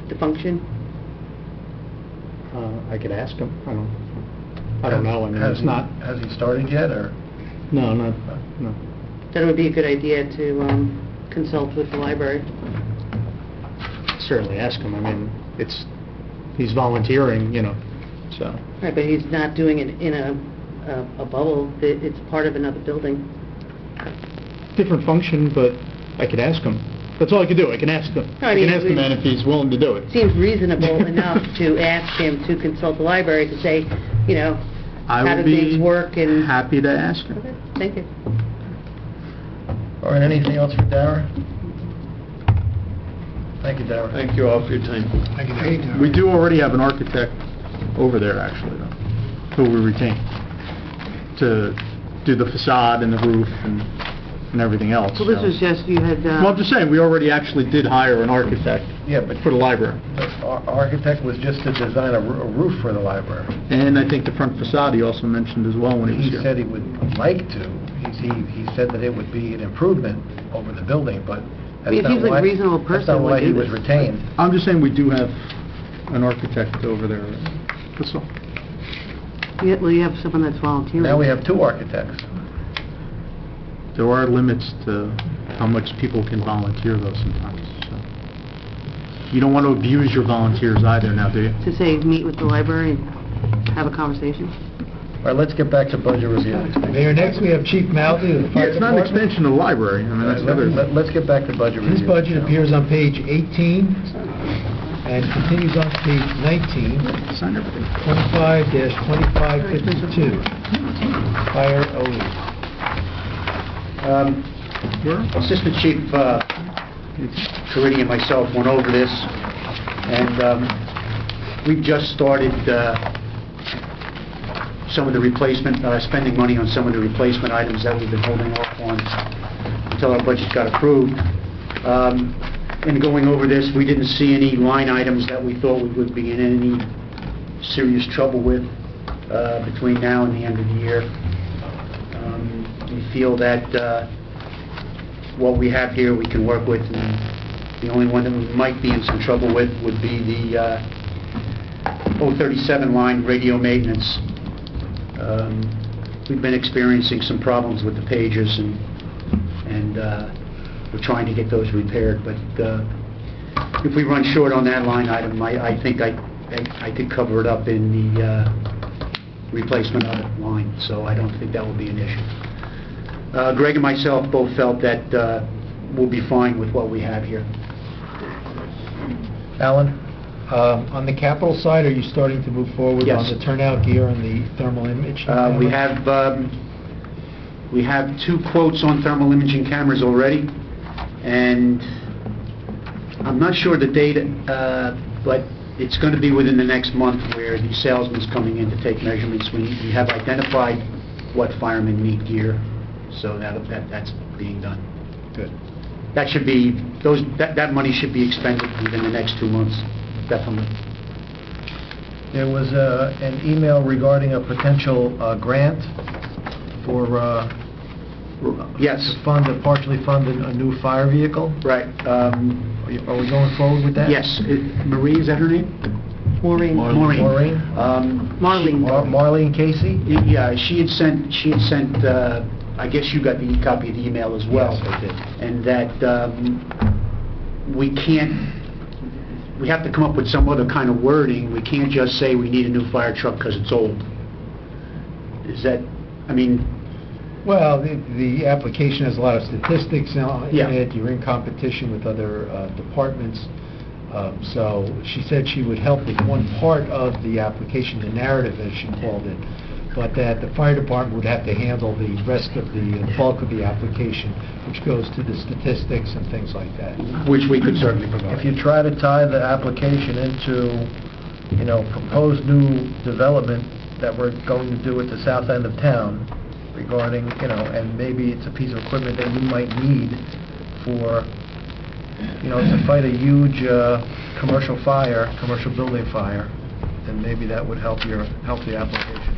the function. I could ask him. I don't know. I mean, it's not. Has he started yet, or? No. Then it would be a good idea to consult with the library. Certainly ask him. I mean, he's volunteering, so. Right, but he's not doing it in a bubble. It's part of another building. Different function, but I could ask him. That's all I could do. I can ask him. No, I can ask the man if he's willing to do it. Seems reasonable enough to ask him to consult the library to say, how do things work and... happy to ask him. Okay, thank you. All right, anything else for Dara? Thank you, Dara. Thank you all for your time. Thank you. We do already have an architect over there, actually, though, who we retain to do the facade and the roof and everything else. Well, this was just, you had... Well, I'm just saying, we already actually did hire an architect for the library. Our architect was just to design a roof for the library. And I think the front facade he also mentioned as well when he was here. He said he would like to. He said that it would be an improvement over the building, but that's It seems like a reasonable person that's not why would he do was this. retained. I'm just saying we do have an architect over there. That's all. Well, you have someone that's volunteering. Now we have two architects. There are limits to how much people can volunteer, though, sometimes. So. You don't want to abuse your volunteers either now, do you? To say, meet with the library and have a conversation. All right, let's get back to budget review. Mayor, next we have Chief Mouthly of the Fire It's not an Department. extension of the library. I mean, that's the other... Let's get back to budget review. His budget appears on page 18 and continues on page 19, Sign everything. 25-2552. Fire OE. Assistant Chief Caridi and myself went over this, and we've just started some of the replacement, spending money on some of the replacement items that we've been holding off on until our budget got approved. In going over this, we didn't see any line items that we thought we would be in any serious trouble with between now and the end of the year. We feel that what we have here we can work with, and the only one that we might be in some trouble with would be the 037 line radio maintenance. We've been experiencing some problems with the pages, and we're trying to get those repaired, but if we run short on that line item, I think I could cover it up in the replacement of the line, so I don't think that will be an issue. Greg and myself both felt that we'll be fine with what we have here. Alan? On the capital side, are you starting to move forward Yes. on the turnout gear and the thermal imaging camera? We have 2 quotes on thermal imaging cameras already, and I'm not sure the date, but it's going to be within the next month where the salesman's coming in to take measurements. We have identified what firemen need gear, so that's being done. Good. That should be, that money should be expended within the next 2 months, definitely. There was an email regarding a potential grant for Yes. to partially fund a new fire vehicle. Right. Are we going forward with that? Yes. Marie, is that her name? Maureen. Maureen? Marlene. Marlene Casey? Yeah, she had sent, I guess you got the copy of the email as well. Yes, I did. And that we have to come up with some other kind of wording. We can't just say we need a new fire truck because it's old. Is that, I mean... Well, the application has a lot of statistics in Yeah. it. You're in competition with other departments. So she said she would help with one part of the application, the narrative, as she called it, but that the fire department would have to handle the rest of the bulk of the application, which goes to the statistics and things like that. Which we could certainly provide. If you try to tie the application into, proposed new development that we're going to do at the south end of town regarding, and maybe it's a piece of equipment that you might need for, to fight a huge commercial building fire, then maybe that would help the application.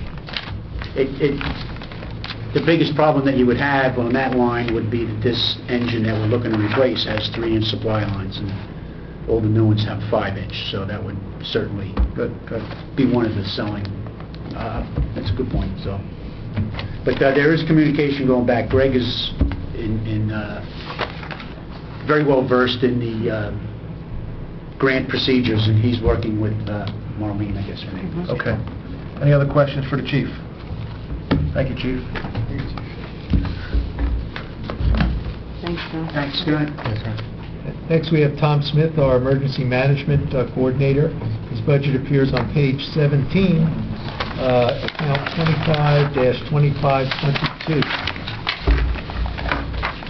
The biggest problem that you would have on that line would be that this engine that we're looking to replace has 3-inch supply lines, and all the new ones have 5-inch, so that would certainly be one of the selling. That's a good point. So, but there is communication going back. Greg is very well versed in the grant procedures, and he's working with Marlene, I guess her name is. Okay. Any other questions for the chief? Thank you, Chief. Thanks, John. Thanks. Good night. Next, we have Tom Smith, our Emergency Management Coordinator. His budget appears on page 17, account 25-2522.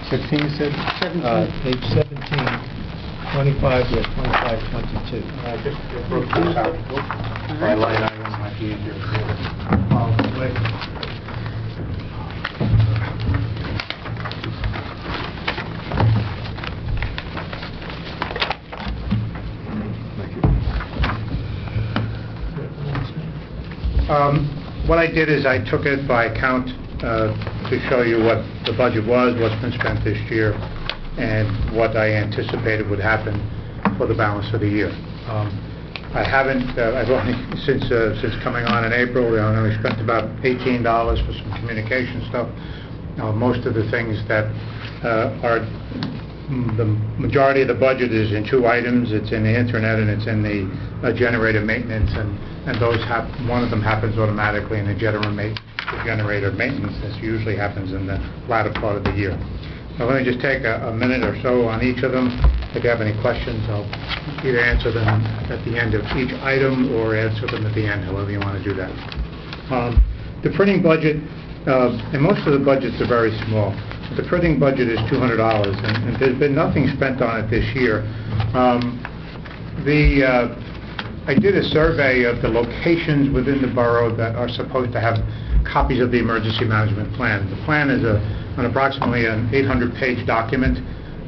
16, you said? Page 17, 25-2522. Just broke this out. By line item might be easier. What I did is I took it by account to show you what the budget was, what's been spent this year, and what I anticipated would happen for the balance of the year. I haven't, I've only, since coming on in April, I only spent about $18 for some communication stuff. Most of the things that are, the majority of the budget is in 2 items. It's in the internet and it's in the generator maintenance, and those one of them happens automatically, and the generator maintenance, this usually happens in the latter part of the year. Now, let me just take a minute or so on each of them. If you have any questions, I'll either answer them at the end of each item or answer them at the end, however you want to do that. The printing budget, and most of the budgets are very small. The printing budget is $200, and there's been nothing spent on it this year. I did a survey of the locations within the borough that are supposed to have copies of the emergency management plan. The plan is an approximately an 800-page document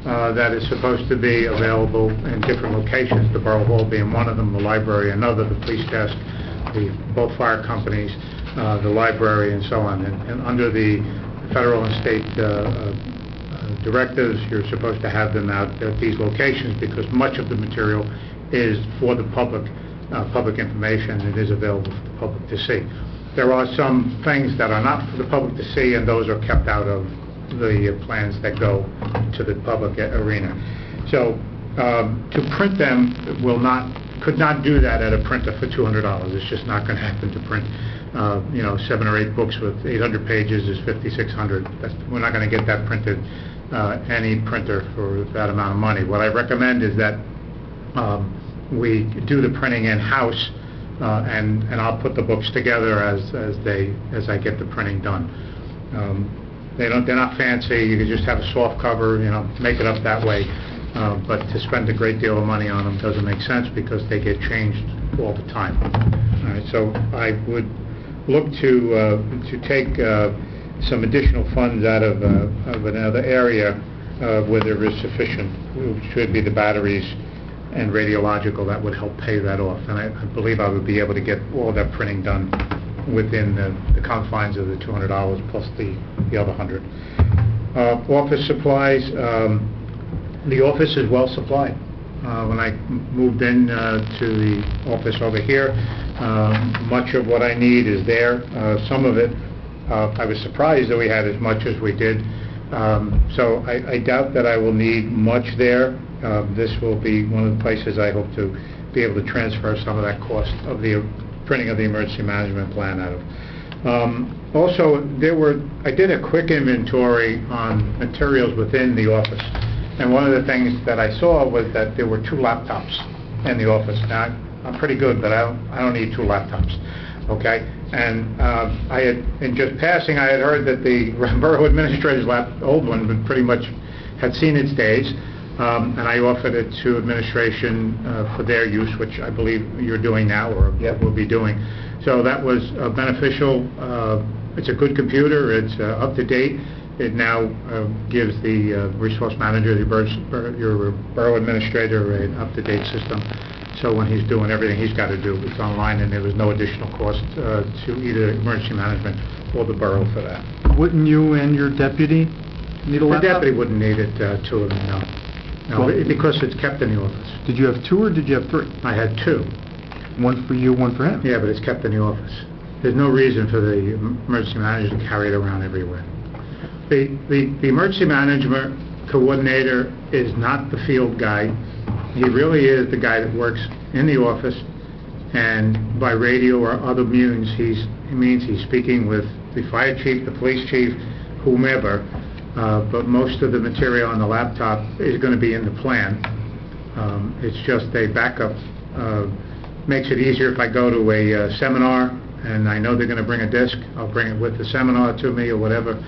that is supposed to be available in different locations, the borough hall being one of them, the library another, the police desk, both fire companies, the library, and so on. And under the federal and state directives, you're supposed to have them out at these locations because much of the material is for the public information. It is available for the public to see. There are some things that are not for the public to see, and those are kept out of the plans that go to the public arena. So to print them will not could not do that at a printer for $200. It's just not going to happen to print, 7 or 8 books with 800 pages is $5,600. We're not going to get that printed, any printer for that amount of money. What I recommend is that we do the printing in-house, and I'll put the books together as I get the printing done. They're not fancy. You can just have a soft cover, make it up that way. But to spend a great deal of money on them doesn't make sense because they get changed all the time. All right, so I would look to take some additional funds out of another area where there is sufficient, which should be the batteries and radiological. That would help pay that off. And I believe I would be able to get all that printing done within the confines of the $200 plus the other $100. Office supplies. The office is well supplied. When I moved in to the office over here, much of what I need is there. Some of it, I was surprised that we had as much as we did. So I doubt that I will need much there. This will be one of the places I hope to be able to transfer some of that cost of the printing of the emergency management plan out of. Also, I did a quick inventory on materials within the office. And one of the things that I saw was that there were 2 laptops in the office. Now, I'm pretty good, but I don't need 2 laptops, okay? And in just passing, I had heard that the borough administrator's old one pretty much had seen its days, and I offered it to administration for their use, which I believe you're doing now or will be doing. So that was beneficial. It's a good computer. It's up to date. It now gives the resource manager, your borough administrator, an up-to-date system. So when he's doing everything he's got to do, it's online, and there was no additional cost to either emergency management or the borough for that. Wouldn't you and your deputy need a laptop? The deputy wouldn't need it, 2 of them, no. Because it's kept in the office. Did you have 2 or did you have 3? I had 2. One for you, one for him? Yeah, but it's kept in the office. There's no reason for the emergency manager to carry it around everywhere. The emergency management coordinator is not the field guy. He really is the guy that works in the office, and by radio or other means, he's speaking with the fire chief, the police chief, whomever, but most of the material on the laptop is going to be in the plan. It's just a backup. Makes it easier if I go to a seminar and I know they're going to bring a disk. I'll bring it with the seminar to me or whatever.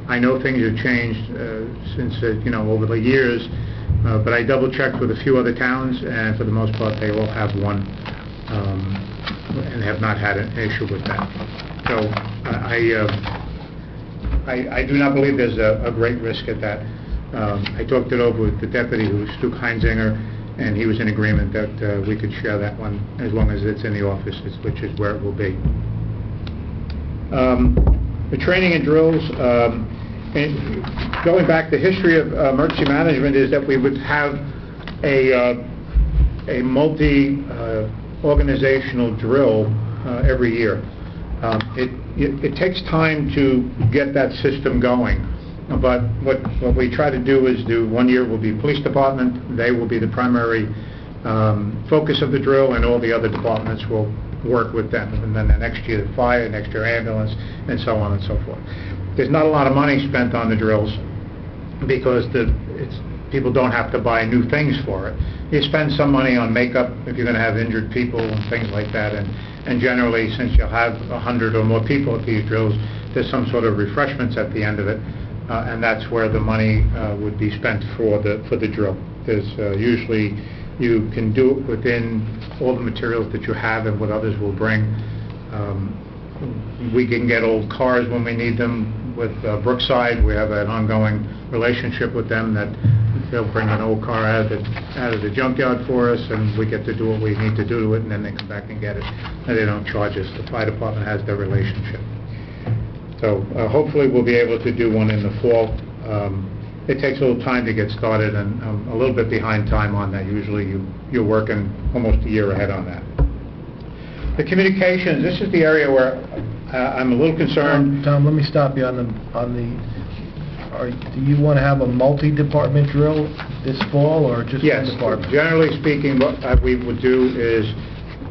I know things have changed since over the years, but I double-checked with a few other towns, and for the most part, they all have one and have not had an issue with that. So I do not believe there's a great risk at that. I talked it over with the deputy, who's Stu Heinzinger, and he was in agreement that we could share that one as long as it's in the office, which is where it will be. The training and drills, and going back, the history of emergency management is that we would have a multi-organizational drill every year. It takes time to get that system going, but what we try to do is one year will be police department. They will be the primary focus of the drill, and all the other departments will work with them, and then the next year the fire, next year ambulance, and so on and so forth. There's not a lot of money spent on the drills because people don't have to buy new things for it. You spend some money on makeup if you're going to have injured people and things like that, and generally, since you'll have 100 or more people at these drills, there's some sort of refreshments at the end of it, and that's where the money would be spent for the drill. There's usually, you can do it within all the materials that you have and what others will bring. We can get old cars when we need them. With Brookside, we have an ongoing relationship with them that they'll bring an old car out of the junkyard for us, and we get to do what we need to do to it, and then they come back and get it, and they don't charge us. The fire department has their relationship. So hopefully we'll be able to do one in the fall. It takes a little time to get started, and I'm a little bit behind time on that. Usually you're working almost a year ahead on that. The communications, this is the area where I'm a little concerned. Tom, let me stop you on do you want to have a multi-department drill this fall, or just one Yes, department? generally speaking, what we would do is,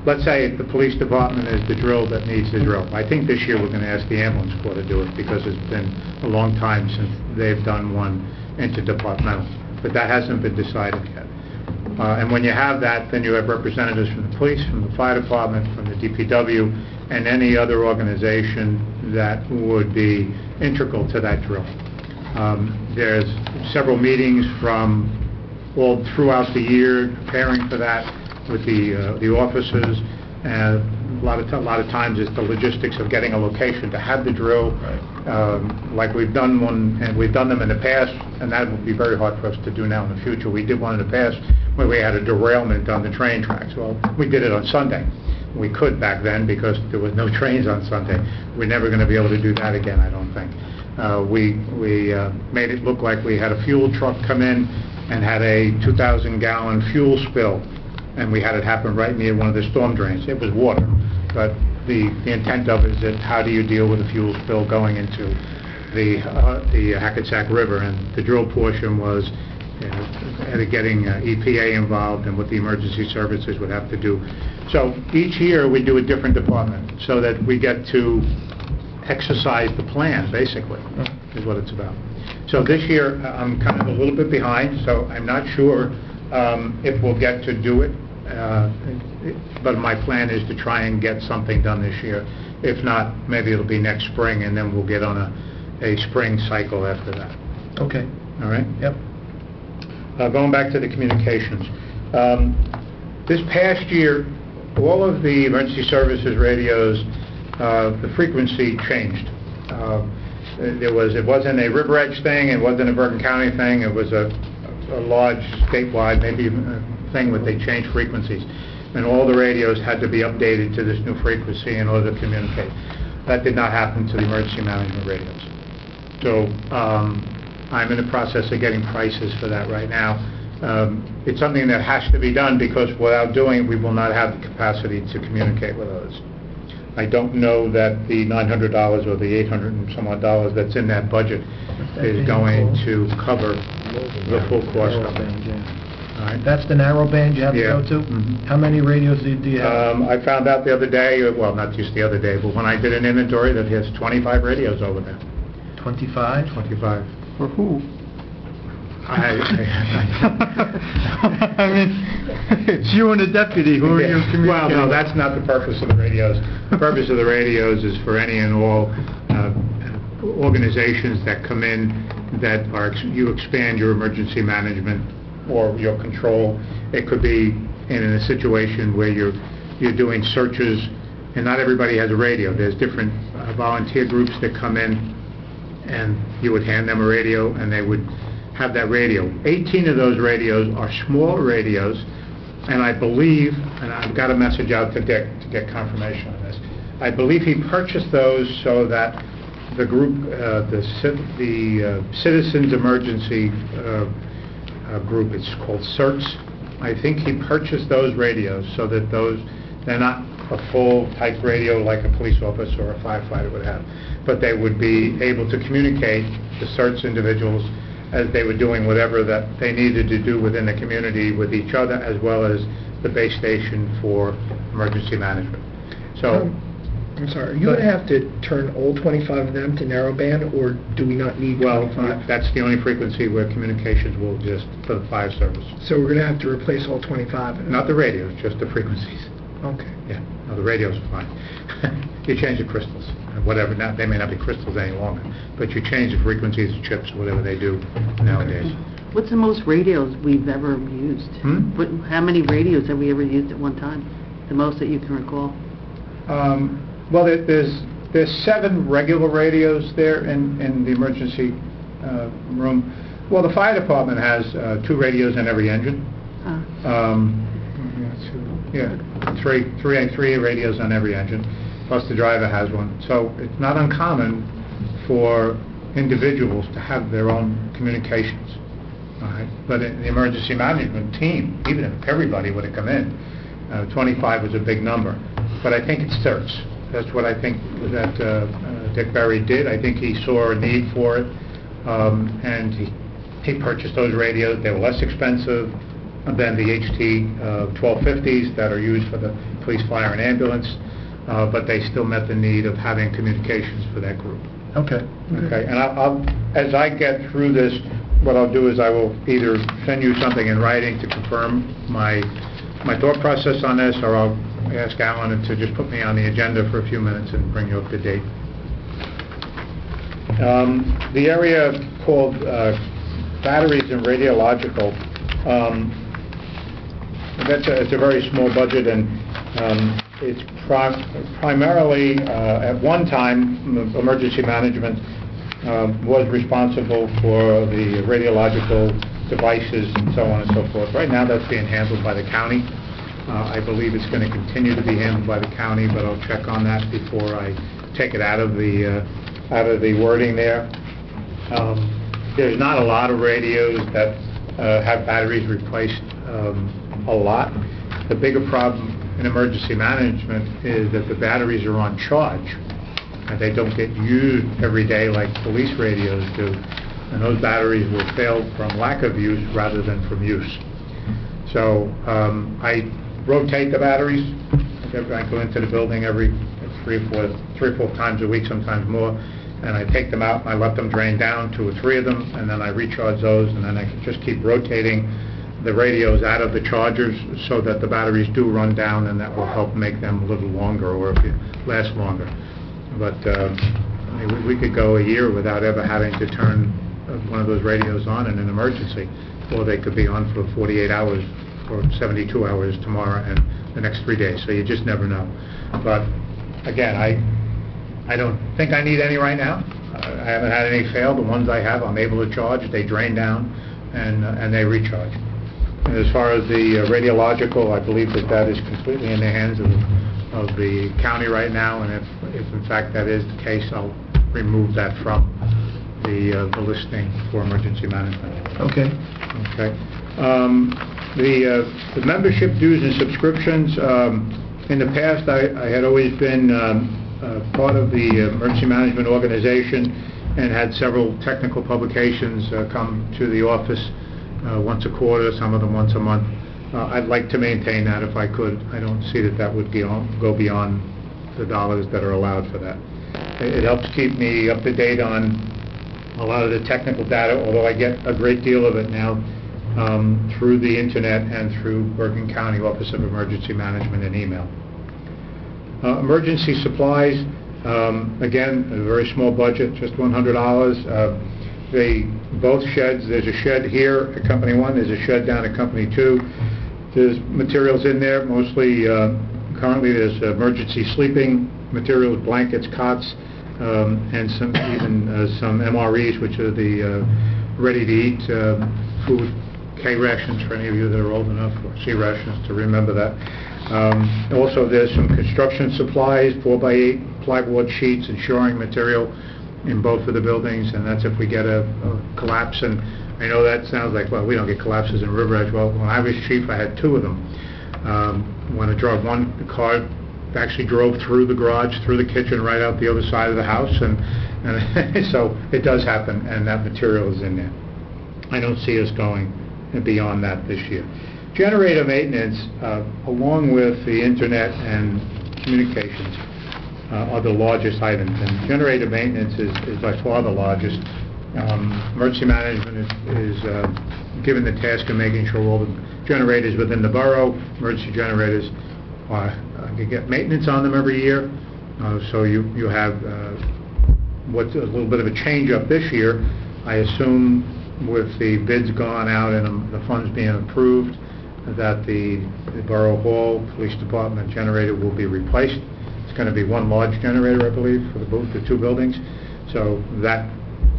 let's say the police department is the drill that needs the drill. I think this year we're going to ask the ambulance corps to do it, because it's been a long time since they've done one interdepartmental, but that hasn't been decided yet. And when you have that, then you have representatives from the police, from the fire department, from the DPW, and any other organization that would be integral to that drill. There's several meetings from all throughout the year preparing for that with the officers, and a lot of times it's the logistics of getting a location to have the drill. Like we've done one, and we've done them in the past, and that would be very hard for us to do now in the future. We did one in the past where we had a derailment on the train tracks. Well, we did it on Sunday. We could back then because there was no trains on Sunday. We're never going to be able to do that again, I don't think. We made it look like we had a fuel truck come in and had a 2,000-gallon fuel spill, and we had it happen right near one of the storm drains. It was water, but the intent of it is that how do you deal with a fuel spill going into the Hackensack River, and the drill portion was getting EPA involved and what the emergency services would have to do. So each year we do a different department so that we get to exercise the plan, basically, is what it's about. So this year I'm kind of a little bit behind, so I'm not sure if we'll get to do it, but my plan is to try and get something done this year. If not, maybe it'll be next spring, and then we'll get on a spring cycle after that. Okay. All right? Yep. Going back to the communications. This past year, all of the emergency services radios, the frequency changed. It wasn't a River Edge thing, it wasn't a Bergen County thing, it was a large statewide, maybe even a thing where they changed frequencies. And all the radios had to be updated to this new frequency in order to communicate. That did not happen to the emergency management radios. So I'm in the process of getting prices for that right now. It's something that has to be done, because without doing it, we will not have the capacity to communicate with others. I don't know that the $900 or the $800 and some odd dollars that's in that budget is going to cover the full cost of it. All right. That's the narrow band you have to go to? Mhm. How many radios do you have? I found out the other day, well, not just the other day, but when I did an inventory, that he has 25 radios over there. 25? 25. For who? I mean, it's you and the deputy. Who are you communicating? Well, no, that's not the purpose of the radios. The purpose of the radios is for any and all organizations that come in that you expand your emergency management or your control. It could be in a situation where you're doing searches, and not everybody has a radio. There's different volunteer groups that come in, and you would hand them a radio, and they would have that radio. 18 of those radios are small radios, and I believe, and I've got a message out to Dick to get confirmation on this, I believe he purchased those so that the group, the Citizens Emergency group, it's called CERTS, I think he purchased those radios so that they're not a full type radio like a police officer or a firefighter would have, but they would be able to communicate to CERTS individuals as they were doing whatever that they needed to do within the community with each other, as well as the base station for emergency management. So, I'm sorry, are you going to have to turn all 25 of them to narrowband, or do we not need 25? well, that's the only frequency where communications will exist for the fire service. So we're going to have to replace all 25 of them? Not the radios, just the frequencies. Okay. Yeah, no, the radios are fine. You change the crystals, whatever. Now, they may not be crystals any longer, but you change the frequencies of chips, whatever they do nowadays. What's the most radios we've ever used? How many radios have we ever used at one time? The most that you can recall? Well, there's 7 regular radios there in the emergency room. Well, the fire department has 2 radios in every engine. Three radios on every engine, plus the driver has one. So it's not uncommon for individuals to have their own communications. All right? But in the emergency management team, even if everybody would have come in, 25 was a big number. But I think it's CERTS. That's what I think that Dick Berry did. I think he saw a need for it. and he purchased those radios. They were less expensive than the HT 1250s that are used for the police, fire, and ambulance, but they still met the need of having communications for that group. Okay. Okay, and as I get through this, what I'll do is I will either send you something in writing to confirm my thought process on this, or I'll ask Alan to just put me on the agenda for a few minutes and bring you up to date. The area called batteries and radiological, it's a very small budget, and it's primarily, at one time, emergency management was responsible for the radiological devices and so on and so forth. Right now that's being handled by the county. I believe it's going to continue to be handled by the county, but I'll check on that before I take it out of the wording there. There's not a lot of radios that have batteries replaced a lot. The bigger problem in emergency management is that the batteries are on charge, and they don't get used every day like police radios do, and those batteries will fail from lack of use rather than from use. So I rotate the batteries. I go into the building every three or four times a week, sometimes more, and I take them out and I let them drain down, 2 or 3 of them, and then I recharge those, and then I can just keep rotating the radios out of the chargers so that the batteries do run down, and that will help make them a little longer, or if it lasts longer. But I mean, we could go a year without ever having to turn one of those radios on in an emergency, or they could be on for 48 hours or 72 hours tomorrow and the next 3 days, so you just never know. But again, I don't think I need any right now. I haven't had any fail. The ones I have, I'm able to charge. They drain down and they recharge. And as far as the radiological, I believe that is completely in the hands of the county right now, and if in fact that is the case, I'll remove that from the listing for emergency management. Okay. Okay. The membership dues and subscriptions, in the past I had always been part of the emergency management organization and had several technical publications come to the office once a quarter, some of them once a month. I'd like to maintain that if I could. I don't see that would go beyond the dollars that are allowed for that. It helps keep me up to date on a lot of the technical data, although I get a great deal of it now through the internet and through Bergen County Office of Emergency Management and email. Emergency supplies, again, a very small budget, just $100. Both sheds, there's a shed here at Company 1, there's a shed down at Company 2. There's materials in there, mostly, currently there's emergency sleeping materials, blankets, cots, and some MREs, which are the ready-to-eat food, K-rations for any of you that are old enough, or C-rations to remember that. Also, there's some construction supplies, 4x8 plywood sheets and shoring material in both of the buildings, and that's if we get a collapse. And I know that sounds like, well, we don't get collapses in River Edge. Well, when I was chief, I had 2 of them. When I drove one, the car actually drove through the garage, through the kitchen, right out the other side of the house, and so it does happen, and that material is in there. I don't see us going beyond that this year. Generator maintenance, along with the internet and communications, are the largest items, and generator maintenance is by far the largest. Emergency management is given the task of making sure all the generators within the borough, emergency generators, you get maintenance on them every year. So you have what's a little bit of a change up this year. I assume with the bids gone out and the funds being approved, that the Borough Hall Police Department generator will be replaced. It's going to be one large generator, I believe, for the 2 buildings. So that,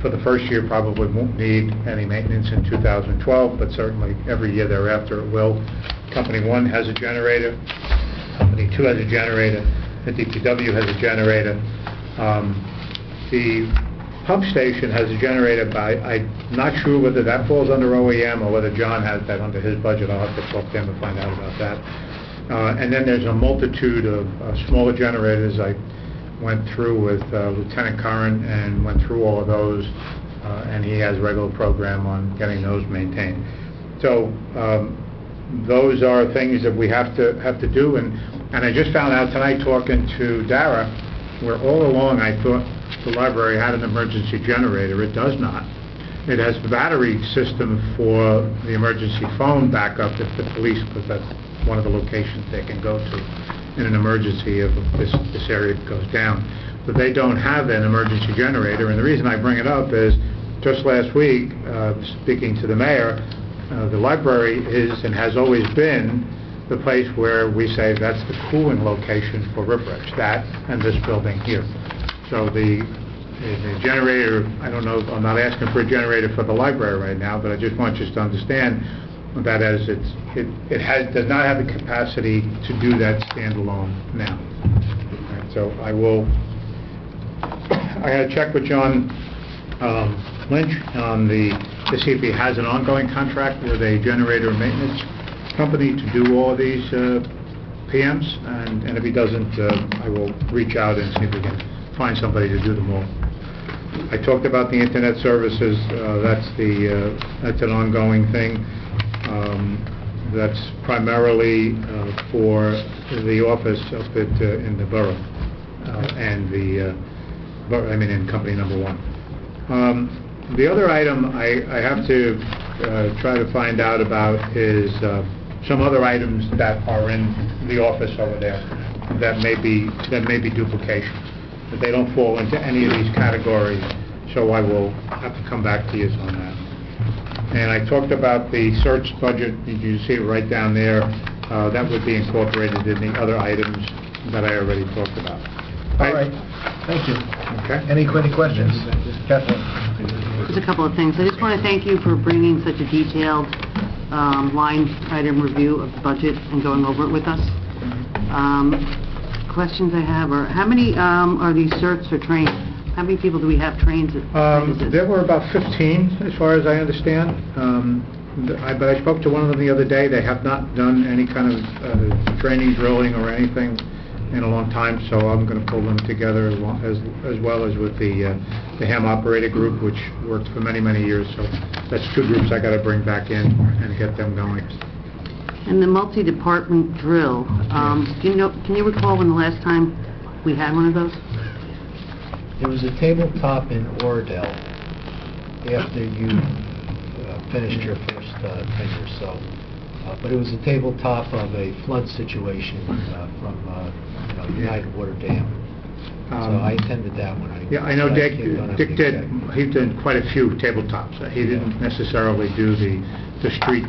for the first year, probably won't need any maintenance in 2012, but certainly every year thereafter it will. Company 1 has a generator. Company 2 has a generator. The DPW has a generator. The pump station has a generator, but I'm not sure whether that falls under OEM or whether John has that under his budget. I'll have to talk to him and find out about that. And then there's a multitude of smaller generators. I went through with Lieutenant Curran and went through all of those. and he has a regular program on getting those maintained. So those are things that we have to do, and I just found out tonight talking to Dara, where all along I thought the library had an emergency generator. It does not. It has the battery system for the emergency phone backup if the police, because that's one of the locations they can go to in an emergency if this area goes down. But they don't have an emergency generator, and the reason I bring it up is just last week, speaking to the mayor, the library is and has always been the place where we say that's the cooling location for River Edge, that and this building here. So the generator, I don't know, I'm not asking for a generator for the library right now, but I just want you to understand that as it does not have the capacity to do that standalone now. Right, so I had to check with John Lynch on to see if he has an ongoing contract with a generator maintenance company to do all of these PMs, and if he doesn't, I will reach out and see if we can find somebody to do them all. I talked about the internet services. That's an ongoing thing. That's primarily for the office up in the borough and in company number 1. The other item I have to try to find out about is some other items that are in the office over there that may be duplication, but they don't fall into any of these categories, so I will have to come back to you on that. And I talked about the search budget. You see it right down there. That would be incorporated in the other items that I already talked about. All right. Thank you. Okay. Any questions? Kathleen? Just a couple of things. I just want to thank you for bringing such a detailed line item review of the budget and going over it with us. Questions I have are, how many are these certs or trained? How many people do we have trained? There were about 15, as far as I understand. But I spoke to one of them the other day. They have not done any kind of training, drilling, or anything in a long time, so I'm going to pull them together as well as with the ham operator group, which worked for many, many years. So that's 2 groups I got to bring back in and get them going. And the multi-department drill, can you recall when the last time we had one of those? It was a tabletop in Oradell after you finished your first thing or so. But it was a tabletop of a flood situation from United Water Dam. So I attended that one. I know Dick did. He did quite a few tabletops. He didn't necessarily do the street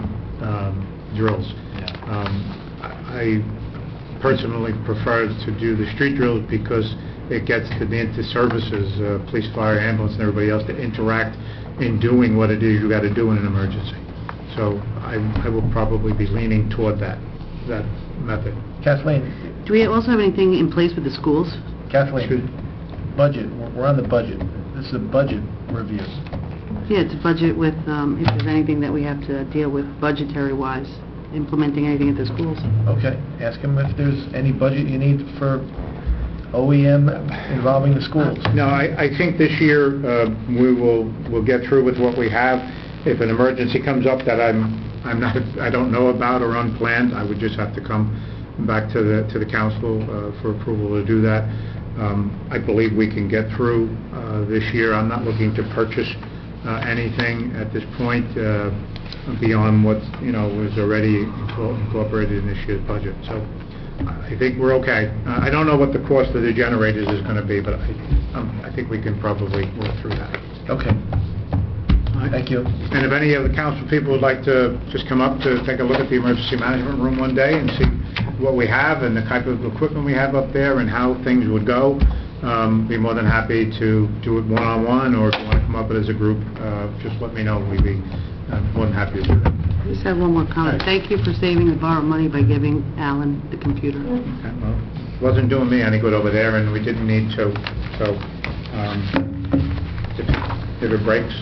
drills. I personally prefer to do the street drills because it gets into services, police, fire, ambulance, and everybody else to interact in doing what it is you got to do in an emergency. So I will probably be leaning toward that method. Kathleen? Do we also have anything in place with the schools? Kathleen, budget. We're on the budget. This is a budget review. Yeah, it's a budget with, if there's anything that we have to deal with budgetary-wise, implementing anything at the schools. Okay. Ask him if there's any budget you need for OEM involving the schools. No, I think this year we'll get through with what we have. If an emergency comes up that I don't know about or unplanned, I would just have to come back to the council for approval to do that. I believe we can get through this year. I'm not looking to purchase anything at this point beyond what was already incorporated in this year's budget. So I think we're okay. I don't know what the cost of the generators is going to be, but I think we can probably work through that. Okay. Thank you. And if any of the council people would like to just come up to take a look at the emergency management room one day and see what we have and the type of equipment we have up there and how things would go, be more than happy to do it one-on-one, or if you want to come up as a group, just let me know. We'd be more than happy to do that. I just have one more comment. Thank you for saving the borough money by giving Alan the computer. Okay, well, it wasn't doing me any good over there, and we didn't need to. So if it breaks,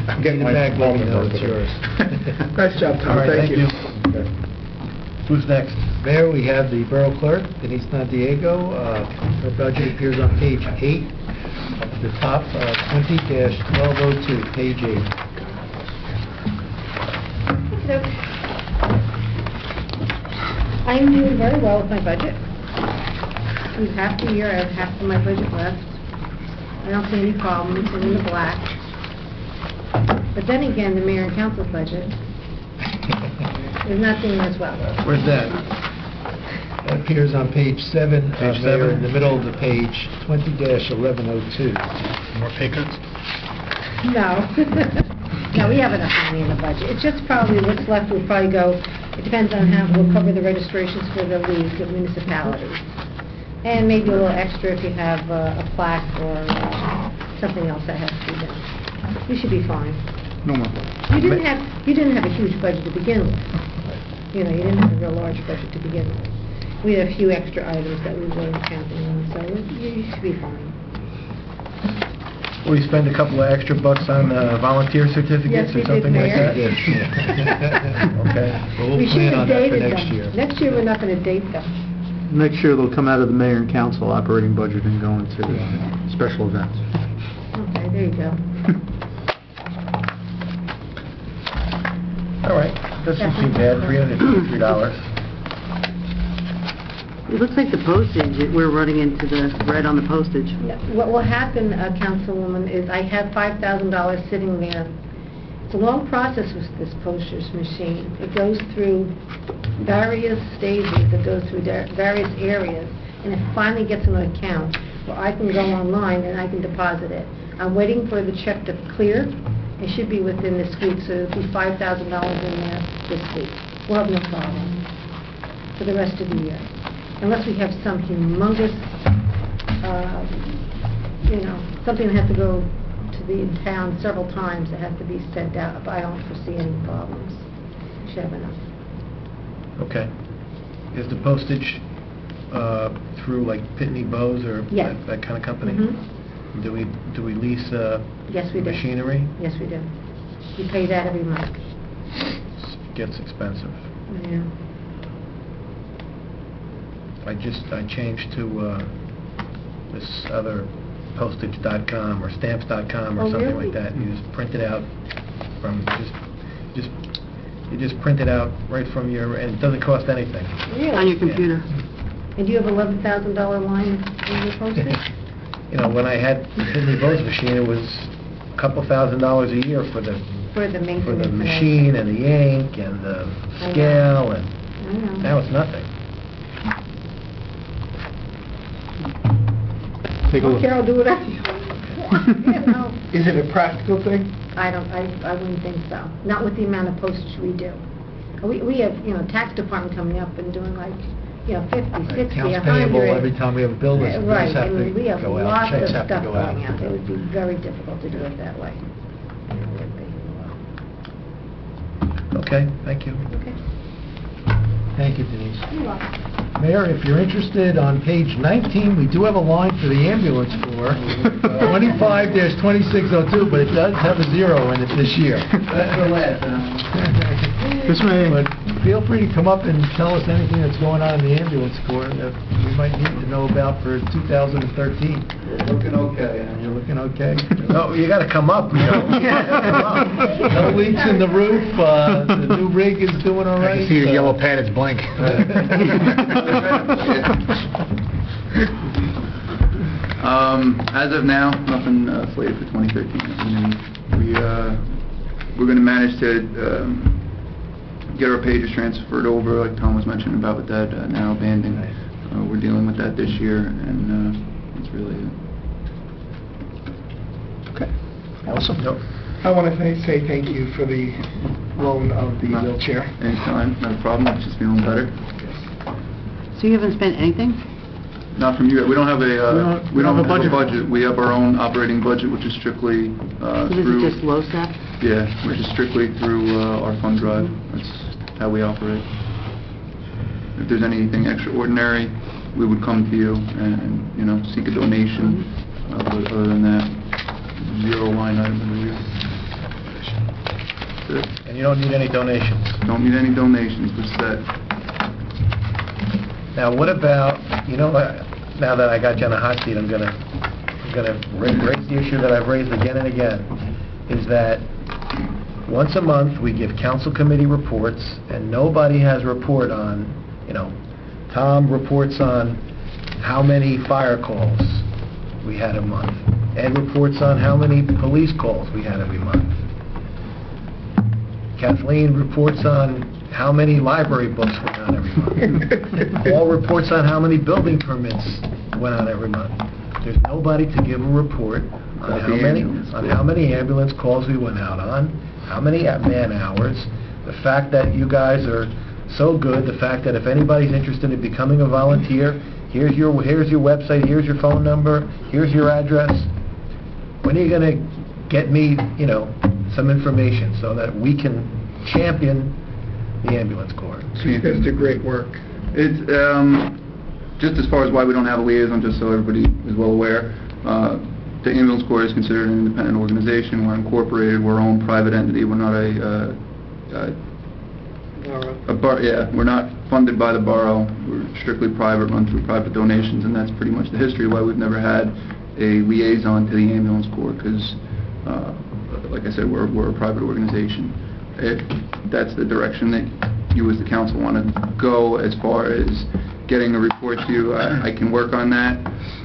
I'm getting my phone. It's yours. Nice job, Tom. All right, thank you. Okay. Who's next? There we have the Borough Clerk, Denise Nadiego. Her budget appears on page 8. The top, 20-1202, page 8. Okey-doke. I'm doing very well with my budget. Through half the year, I have half of my budget left. I don't see any problems, I'm in the black. But then again, the mayor and council's budget is not doing as well. Where's that? That appears on page 7, Page Mayor, 7? in the middle of the page, 20-1102. More pay cuts? No. No, we have enough money in the budget. It's just probably what's left will probably go, it depends on how we'll cover the registrations for the league of municipalities. And maybe a little extra if you have a plaque or something else that has to be done. We should be fine. No more. You didn't have a huge budget to begin with. You know, you didn't have a real large budget to begin with. We had a few extra items that we weren't counting on, so you should be fine. We spend a couple of extra bucks on volunteer certificates Yes, we or something did, like Mayor. that? Okay. Well, we'll We plan should on have that for dated next them. year. Next year, we're not going to date them. Next year, they'll come out of the mayor and council operating budget and go into special events. Okay, there you go. All right, doesn't seem bad, $353. It looks like the postage, we're running into the red on the postage. What will happen, Councilwoman, is I have $5,000 sitting there. It's a long process with this postage machine. It goes through various stages, it goes through various areas, and it finally gets in an account where I can go online and I can deposit it. I'm waiting for the check to clear. It should be within this week, so it'll be $5,000 in there this week. We'll have no problem for the rest of the year. Unless we have some humongous, something that has to go to the town several times that has to be sent out, but I don't foresee any problems. We should have enough. Okay. Is the postage through like Pitney Bowes or Yes. that kind of company? Mhm. Do we lease Yes, we do. machinery? Yes, we do. We pay that every month. Gets expensive. Yeah. I changed to this other postage.com or stamps.com or Oh, something really? like that. You just print it out from you just print it out right from your, and it doesn't cost anything. Really? On your computer. And do you have $11,000 line in your postage? You know, when I had the Pitney Bowes machine, it was a couple $1,000s a year for the For the maintenance. for the and machine and the ink and the scale, and I know. now it's nothing. Take a look. Carol, do whatever you want. You know. Is it a practical thing? I wouldn't think so. Not with the amount of postage we do. We have, tax department coming up and doing like, 50, 60, 100. Accounts payable, every time we have a bill, the bills Right, have I mean, we to have go out, lots of checks have stuff to go out. going out. It would be very difficult to do it that way. It would be. Okay, thank you. Okay. Thank you, Denise. You're welcome. Mayor, if you're interested, on page 19, we do have a line for the ambulance corps, 25-2602, but it does have a 0 in it this year. That's the last, This may, but feel free to come up and tell us anything that's going on in the ambulance corps that we might need to know about for 2013. We're looking okay. You're looking okay? No, you gotta come up, No leaks in the roof, the new rig is doing all right. pad, it's blank. As of now, nothing slated for 2013. We're going to manage to get our pages transferred over, like Tom was mentioning about with that narrow banding. We're dealing with that this year, and that's really it. Okay. Awesome. I want to say thank you for the loan of the wheelchair. Anytime, not a problem. It's just feeling better. So you haven't spent anything? Not from you. We don't have a We don't have a budget. We have our own operating budget, which is strictly So this through. is just LoSAP? Yeah, which is strictly through our fund drive. That's how we operate. If there's anything extraordinary, we would come to you and seek a donation. But other than that, 0 line item in the year. That's it. And you don't need any donations. Don't need any donations. We're set. Now, what about, now that I got you on a hot seat, I'm gonna going to raise the issue that I've raised again and again, is that once a month, we give council committee reports, and nobody has a report on, Tom reports on how many fire calls we had a month. Ed reports on how many police calls we had every month. Kathleen reports on how many library books went out every month. Paul reports on how many building permits went out every month. There's nobody to give a report on how many ambulance calls we went out on, how many man-hours, the fact that you guys are so good, the fact that if anybody's interested in becoming a volunteer, here's your website, here's your phone number, here's your address. When are you going to get me, some information so that we can champion the ambulance corps? You guys do great work. It's, just as far as why we don't have a liaison, just so everybody is well aware, the ambulance corps is considered an independent organization. We're incorporated. We're our own private entity. We're not we're not funded by the borough. We're strictly private, run through private donations, and that's pretty much the history why we've never had a liaison to the ambulance corps, because, like I said, we're a private organization. If that's the direction that you as the council want to go as far as getting a report to you, I can work on that.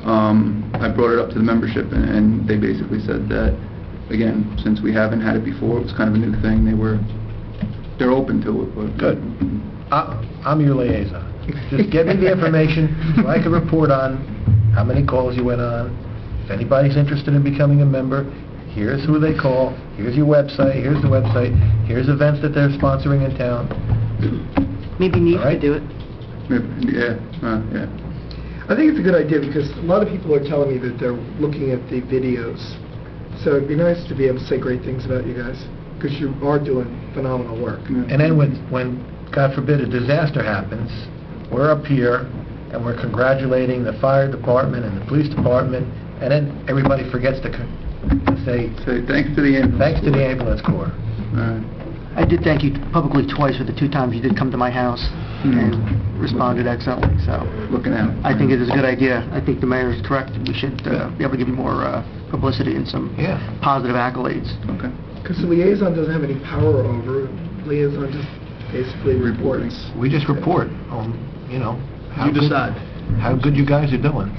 I brought it up to the membership, and they basically said that, again, since we haven't had it before, it was kind of a new thing. They're open to it. But good. I'm your liaison. Just give me the information so I can report on how many calls you went on. If anybody's interested in becoming a member, here's who they call, here's your website, here's the website, here's events that they're sponsoring in town. Maybe Neat could do it. Yeah. I think it's a good idea because a lot of people are telling me that they're looking at the videos. So it'd be nice to be able to say great things about you guys because you are doing phenomenal work. And then when, God forbid, a disaster happens, we're up here and we're congratulating the fire department and the police department, and then everybody forgets to say thanks to the ambulance corps. I did thank you publicly twice for the 2 times you did come to my house and responded excellently. So, looking at it. I think it is a good idea. I think the mayor is correct. We should be able to give you more publicity and some positive accolades. Okay. Because the liaison doesn't have any power over. Liaison just basically reports. We just report on, how good you guys are doing.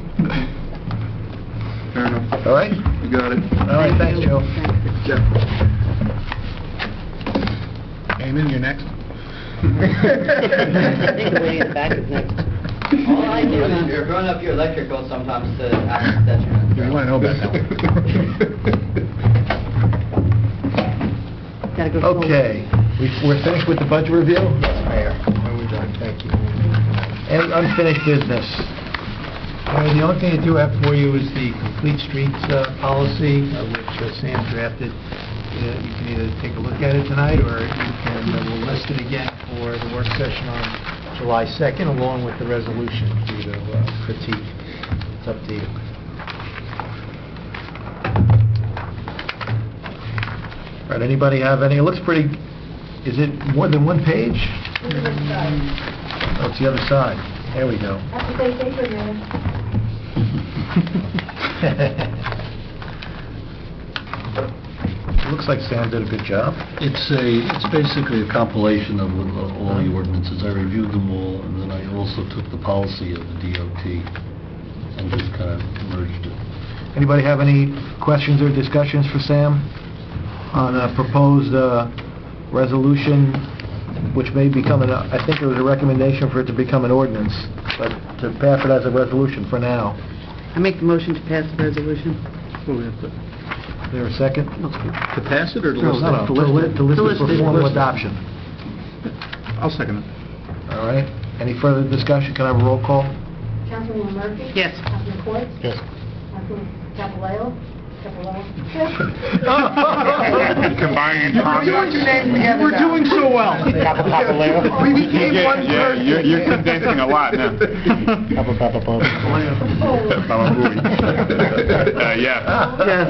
Fair enough. All right? You got it. All right, thanks, Joe. Jeff. Eamon, you're next. I think the lady in the back is next. All I do is... You're throwing up your electric bill sometimes to act detriment. You want to know about that one. Gotta go Okay. We're finished with the budget review? Yes, Mayor. We're done. Thank you. And unfinished business. The only thing I do have for you is the complete streets policy, which Sam drafted. You can either take a look at it tonight, or you can, we'll list it again for the work session on July 2nd, along with the resolution for you to critique. It's up to you. All right, anybody have any? It looks pretty... Is it more than one page? It's the other side. Oh, it's the other side. There we go. Have to say paper, It looks like Sam did a good job. It's basically a compilation of all the ordinances. I reviewed them all, and then I also took the policy of the DOT and just kind of merged it. Anybody have any questions or discussions for Sam on a proposed resolution, which may become I think there was a recommendation for it to become an ordinance, but to pass it as a resolution for now. I make the motion to pass the resolution. Is there a second? To pass it or to No, list no, it? to list it for formal adoption. I'll second it. All right. Any further discussion? Can I have a roll call? Councilwoman Murphy? Yes. Councilman Court? Yes. Councilman Capello? Combining We're doing so well. We became one person. You're condensing a lot now. Yeah. Yes.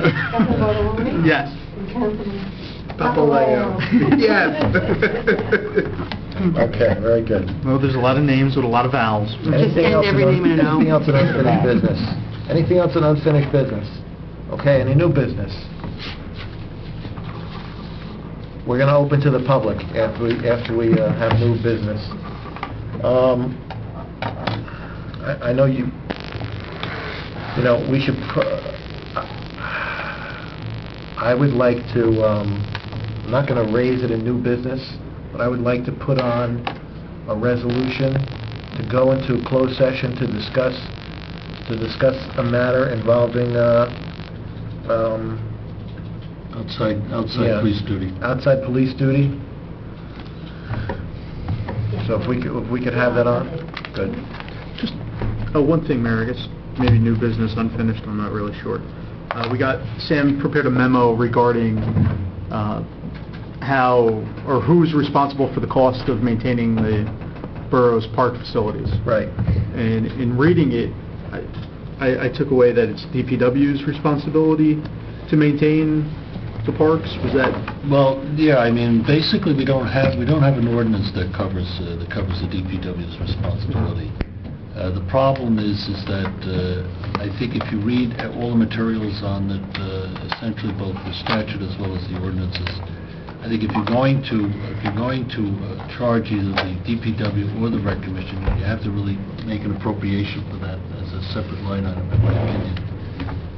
Yes. Papaleo. Yes. Okay, very good. Well, there's a lot of names with a lot of vowels. Anything else in unfinished business? Anything else in unfinished business? Okay, any new business? We're going to open to the public after we have new business. I know we should, I would like to, I'm not going to raise it in new business, but I would like to put on a resolution to go into closed session to discuss a matter involving Outside yeah, police duty. Outside police duty. So if we could have that on, good. Just one thing, Mayor, I guess maybe new business, unfinished, I'm not really sure. Sam prepared a memo regarding how or who's responsible for the cost of maintaining the borough's park facilities. Right. And in reading it, I took away that it's DPW's responsibility to maintain the parks. Was that? Well, yeah, I mean, basically we don't have an ordinance that covers the DPW's responsibility. The problem is that I think if you read all the materials on it, essentially both the statute as well as the ordinances, I think if you're going to charge either the DPW or the Rec Commission, you have to really make an appropriation for that as a separate line item, in my opinion.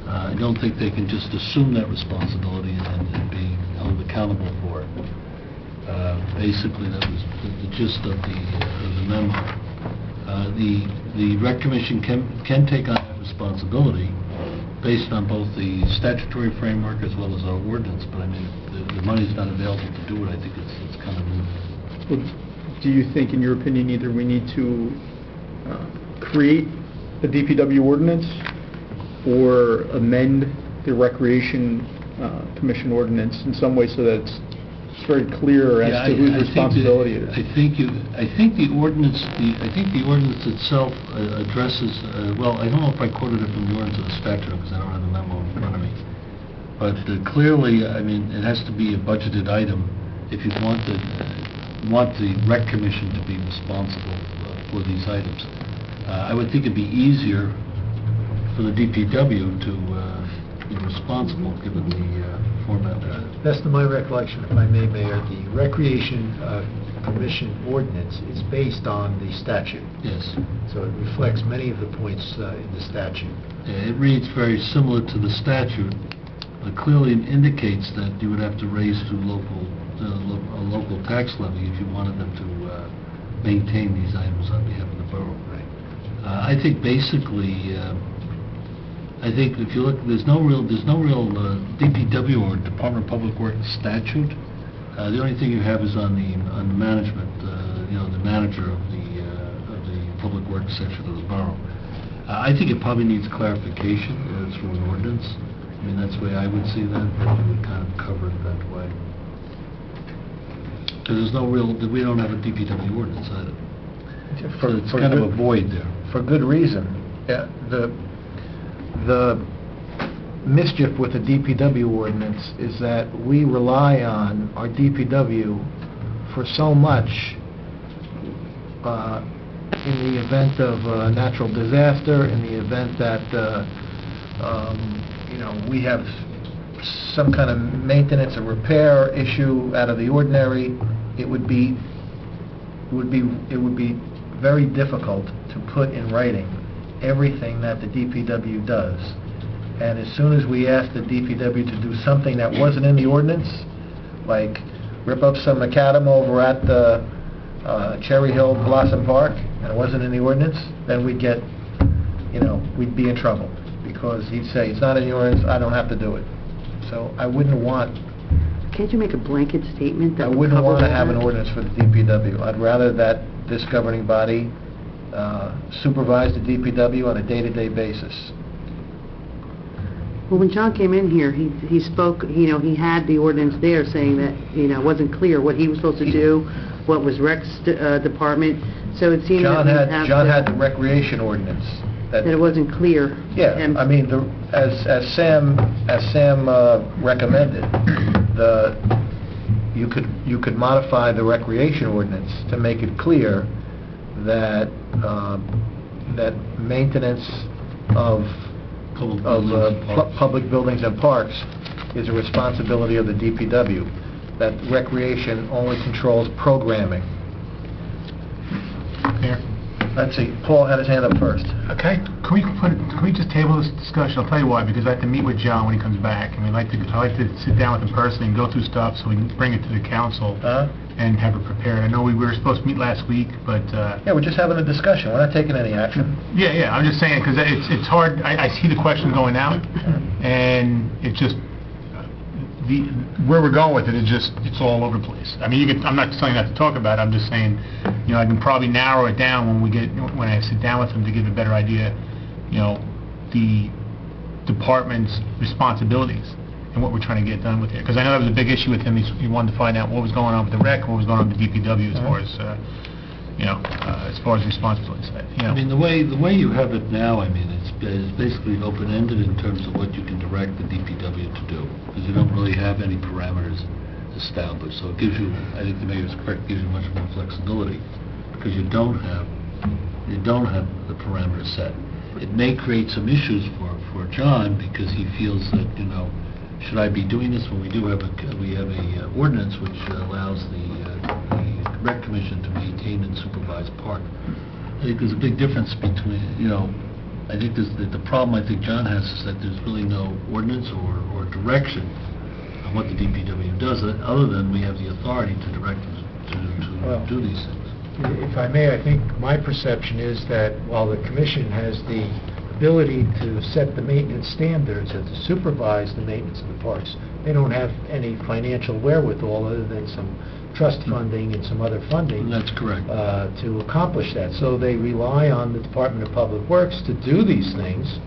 I don't think they can just assume that responsibility and be held accountable for it. Basically, that was the gist of the memo. The Rec Commission can take on that responsibility based on both the statutory framework as well as our ordinance, but I mean, the money's not available to do it. I think it's kind of moot. Well, do you think, in your opinion, either we need to create a DPW ordinance or amend the Recreation Commission ordinance in some way so that it's very clear as to whose responsibility it is? I think the ordinance itself addresses. Well, I don't know if I quoted it from the ordinance or the statute because I don't have the memo in front of me. But clearly, I mean, it has to be a budgeted item if you want the Rec Commission to be responsible for these items. I would think it'd be easier for the DPW to be responsible, given the format. Best of my recollection, if I may, Mayor, the Recreation Commission ordinance is based on the statute. Yes. So it reflects many of the points in the statute. Yeah, it reads very similar to the statute. It clearly indicates that you would have to raise to a local tax levy if you wanted them to maintain these items on behalf of the borough. Right. I think basically, I think if you look, there's no real DPW or Department of Public Works statute. The only thing you have is on the management, the manager of the Public Works section of the borough. I think it probably needs clarification through an ordinance. I mean, that's the way I would see that, but we would kind of cover it that way. Because we don't have a DPW ordinance either. So it's kind of a void there. For good reason. Yeah, the mischief with the DPW ordinance is that we rely on our DPW for so much in the event of a natural disaster, in the event that we have some kind of maintenance or repair issue out of the ordinary. It would be very difficult to put in writing everything that the DPW does. And as soon as we ask the DPW to do something that wasn't in the ordinance, like rip up some macadam over at the Cherry Hill Blossom Park, and it wasn't in the ordinance, then we'd get, we'd be in trouble. Because he'd say, it's not in the ordinance, I don't have to do it. So I wouldn't want... Can't you make a blanket statement that I would wouldn't cover want to all have that? an ordinance for the DPW. I'd rather that this governing body supervise the DPW on a day-to-day basis. Well, when John came in here, he spoke, he had the ordinance there saying that, it wasn't clear what he was supposed to do, what was Rec's department, so it seemed John that had the recreation ordinance. That it wasn't clear. Yeah, I mean, as Sam recommended, you could modify the recreation ordinance to make it clear that that maintenance of public buildings and parks is a responsibility of the DPW. That recreation only controls programming. Here. Let's see, Paul had his hand up first. Okay, can we just table this discussion? I'll tell you why, because I have to meet with John when he comes back, and I like to sit down with him personally and go through stuff so we can bring it to the council and have it prepared. I know we were supposed to meet last week, but... Yeah, we're just having a discussion, we're not taking any action. Yeah, I'm just saying, because it's hard, I see the question going out, and it's just, where we're going with it is just, it's all over the place. I mean, I'm not telling you not to talk about it, I'm just saying, you know, I can probably narrow it down when I sit down with him to give a better idea, you know, the department's responsibilities and what we're trying to get done with it. Because I know that was a big issue with him, he wanted to find out what was going on with the rec, what was going on with the DPW as far as, you know, as far as responsibilities. You know. I mean, the way you have it now, I mean, it's basically open-ended in terms of what you can direct the DPW to do, because you don't really have any parameters established. So it gives you, I think the mayor's correct, gives you much more flexibility, because you don't have the parameters set. It may create some issues for John, because he feels that, you know, should I be doing this when we have a ordinance which allows the rec commission to maintain and supervise park. I think there's a big difference between, you know, I think the problem I think John has is that there's really no ordinance or direction on what the DPW does, other than we have the authority to direct them to do these things. If I may, I think my perception is that while the commission has the ability to set the maintenance standards and to supervise the maintenance of the parks, they don't have any financial wherewithal other than some trust funding and some other funding. That's correct. To accomplish that. So they rely on the Department of Public Works to do these things.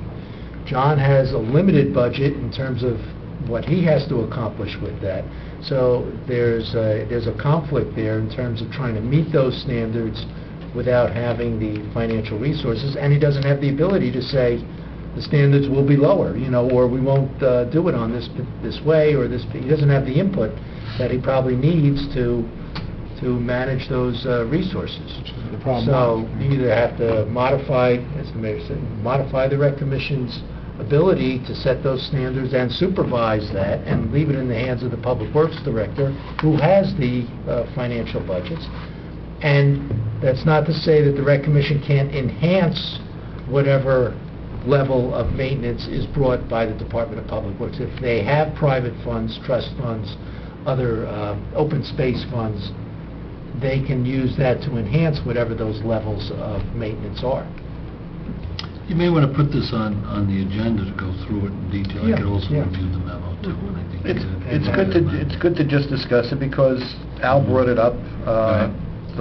John has a limited budget in terms of what he has to accomplish with that. So there's a conflict there in terms of trying to meet those standards without having the financial resources, and he doesn't have the ability to say the standards will be lower, you know, or we won't do it on this way, or this. He doesn't have the input that he probably needs to manage those resources. The problem. So you either have to modify, as the mayor said, modify the rec commission's ability to set those standards and supervise that, and leave it in the hands of the public works director, who has the financial budgets. And that's not to say that the rec commission can't enhance whatever level of maintenance is brought by the Department of Public Works. If they have private funds, trust funds, other open space funds, they can use that to enhance whatever those levels of maintenance are. You may want to put this on the agenda to go through it in detail. Yeah, I could also yeah. review the memo too. And I think It's good to just discuss it, because Al brought it up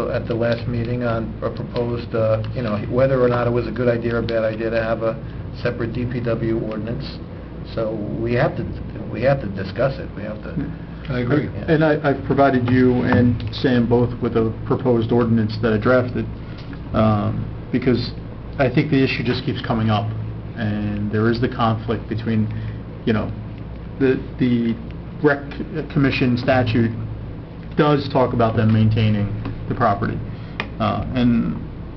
at the last meeting on a proposed, you know, whether or not it was a good idea or a bad idea to have a separate DPW ordinance. So we have to discuss it. We have to. I agree. Yeah. And I've provided you and Sam both with a proposed ordinance that I drafted, because I think the issue just keeps coming up, and there is the conflict between, you know, the rec commission statute does talk about them maintaining the property, and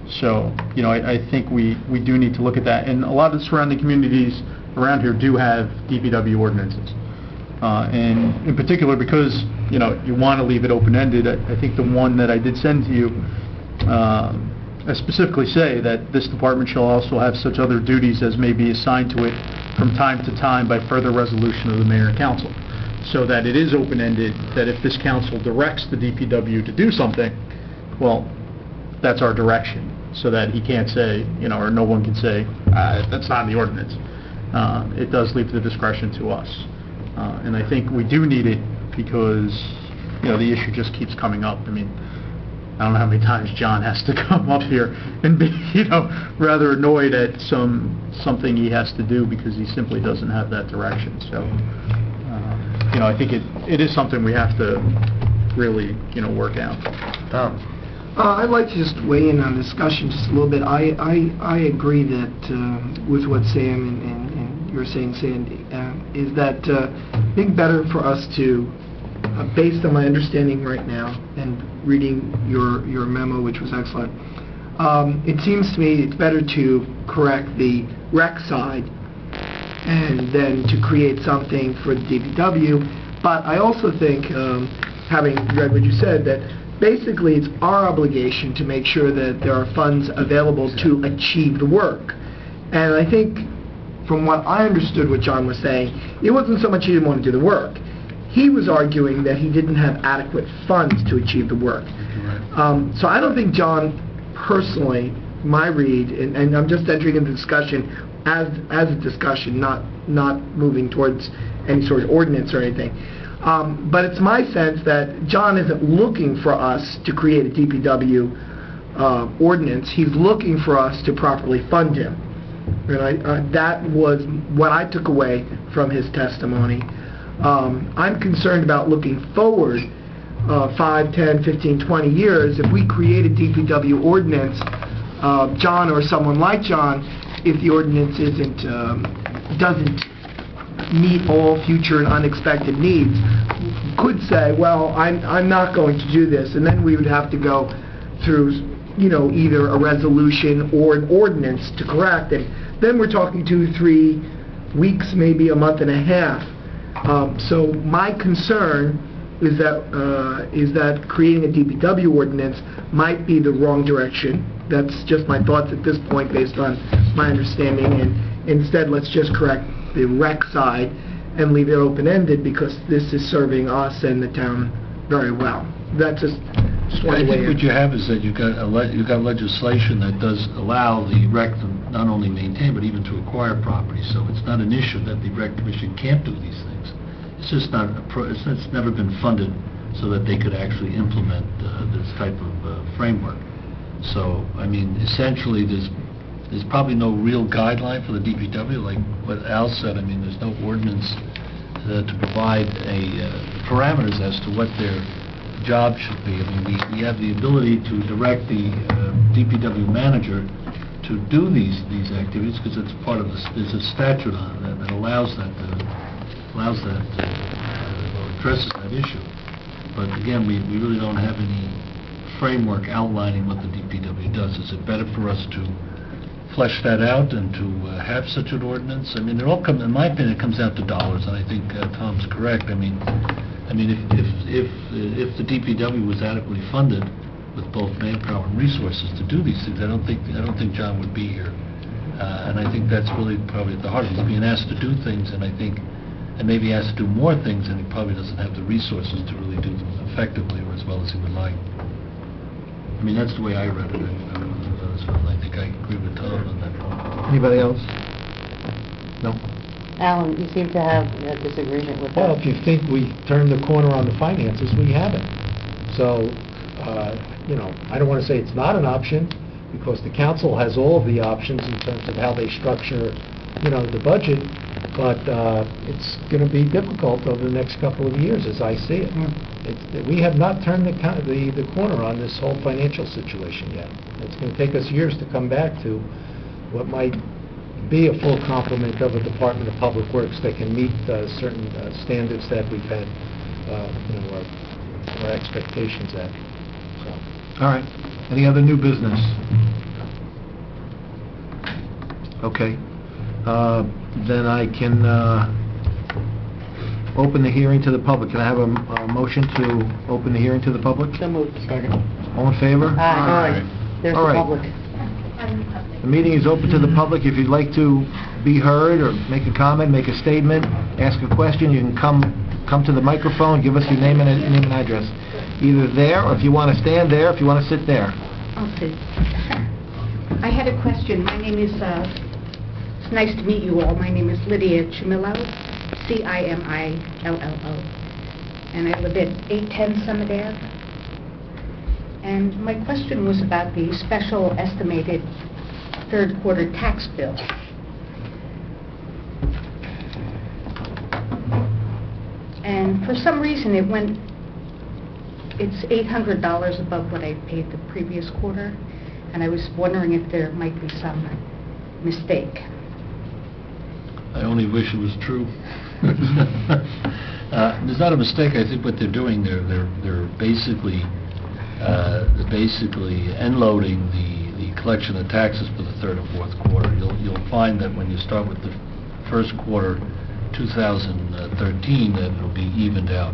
so, you know, I think we do need to look at that, and a lot of the surrounding communities around here do have DPW ordinances, and in particular, because, you know, you want to leave it open-ended, I think the one that I did send to you, I specifically say that this department shall also have such other duties as may be assigned to it from time to time by further resolution of the mayor and council. So that it is open-ended, that if this council directs the DPW to do something, well, that's our direction, so that he can't say, you know, or no one can say, that's not in the ordinance. It does leave the discretion to us. And I think we do need it because, you know, the issue just keeps coming up. I mean, I don't know how many times John has to come up here and be, you know, rather annoyed at something he has to do because he simply doesn't have that direction. So, you know, I think it is something we have to really, you know, work out. Tom? I'd like to just weigh in on discussion just a little bit. I agree that with what Sam and you're saying, Sandy, is that I think better for us to, based on my understanding right now and reading your memo, which was excellent, it seems to me it's better to correct the rec side and then to create something for the DPW. But I also think, having read what you said, that basically it's our obligation to make sure that there are funds available to achieve the work. And I think, from what I understood what John was saying, it wasn't so much he didn't want to do the work. He was arguing that he didn't have adequate funds to achieve the work. So I don't think John, personally, my read, and I'm just entering into discussion as a discussion, not moving towards any sort of ordinance or anything. But it's my sense that John isn't looking for us to create a DPW ordinance. He's looking for us to properly fund him. And that was what I took away from his testimony. I'm concerned about looking forward 5, 10, 15, 20 years. If we create a DPW ordinance, John or someone like John, if the ordinance doesn't meet all future and unexpected needs, could say, well, I'm not going to do this, and then we would have to go through, either a resolution or an ordinance to correct it. Then we're talking 2-3 weeks, maybe a month and a half. So my concern is that creating a DPW ordinance might be the wrong direction. That's just my thoughts at this point based on my understanding, and instead let's just correct the rec side and leave it open-ended, because this is serving us and the town very well. That's just one I way. think what you have is that you've got legislation that does allow the rec to not only maintain but even to acquire property. So it's not an issue that the rec commission can't do these things. It's just not it's never been funded so that they could actually implement this type of framework. So I mean, essentially, there's probably no real guideline for the DPW, like what Al said. I mean, there's no ordinance to provide parameters as to what their job should be. I mean, we have the ability to direct the DPW manager to do these activities because it's part of there's a statute on it that allows that addresses that issue. But again, we really don't have any framework outlining what the DPW does. Is it better for us to flesh that out and to have such an ordinance? I mean, it all comes, in my opinion, it comes down to dollars, and I think Tom's correct. I mean, if the DPW was adequately funded with both manpower and resources to do these things, I don't think John would be here. And I think that's really probably at the heart of it. He's being asked to do things, and maybe asked to do more things, and he probably doesn't have the resources to really do them effectively or as well as he would like. I mean, that's the way I read it. I think I agree with Tom on that point. Anybody else? No? Alan, you seem to have a disagreement with that. Well, if you think we turned the corner on the finances, we haven't. So, I don't want to say it's not an option, because the council has all of the options in terms of how they structure, the budget, but it's going to be difficult over the next couple of years, as I see it. We have not turned the corner on this whole financial situation yet. It's going to take us years to come back to what might be a full complement of a Department of Public Works that can meet certain standards that we've had, our expectations at. So. All right. Any other new business? Okay. Then I can open the hearing to the public. Can I have a motion to open the hearing to the public? So moved. Second. All in favor? Aye. There's All the right. public. The meeting is open to the public. If you'd like to be heard or make a comment, make a statement, ask a question, you can come to the microphone, give us your name and address. Either there, or if you want to stand there, if you want to sit there. Okay. I had a question. My name is, it's nice to meet you all. My name is Lydia Chimillo, Cimillo, and I live at 810 Summit Ave. And my question was about the special estimated third quarter tax bill. And for some reason it's $800 above what I paid the previous quarter, and I was wondering if there might be some mistake. I only wish it was true. There's not a mistake. I think what they're doing, they're basically end-loading the collection of taxes for the third and fourth quarter. You'll find that when you start with the first quarter 2013, that it'll be evened out.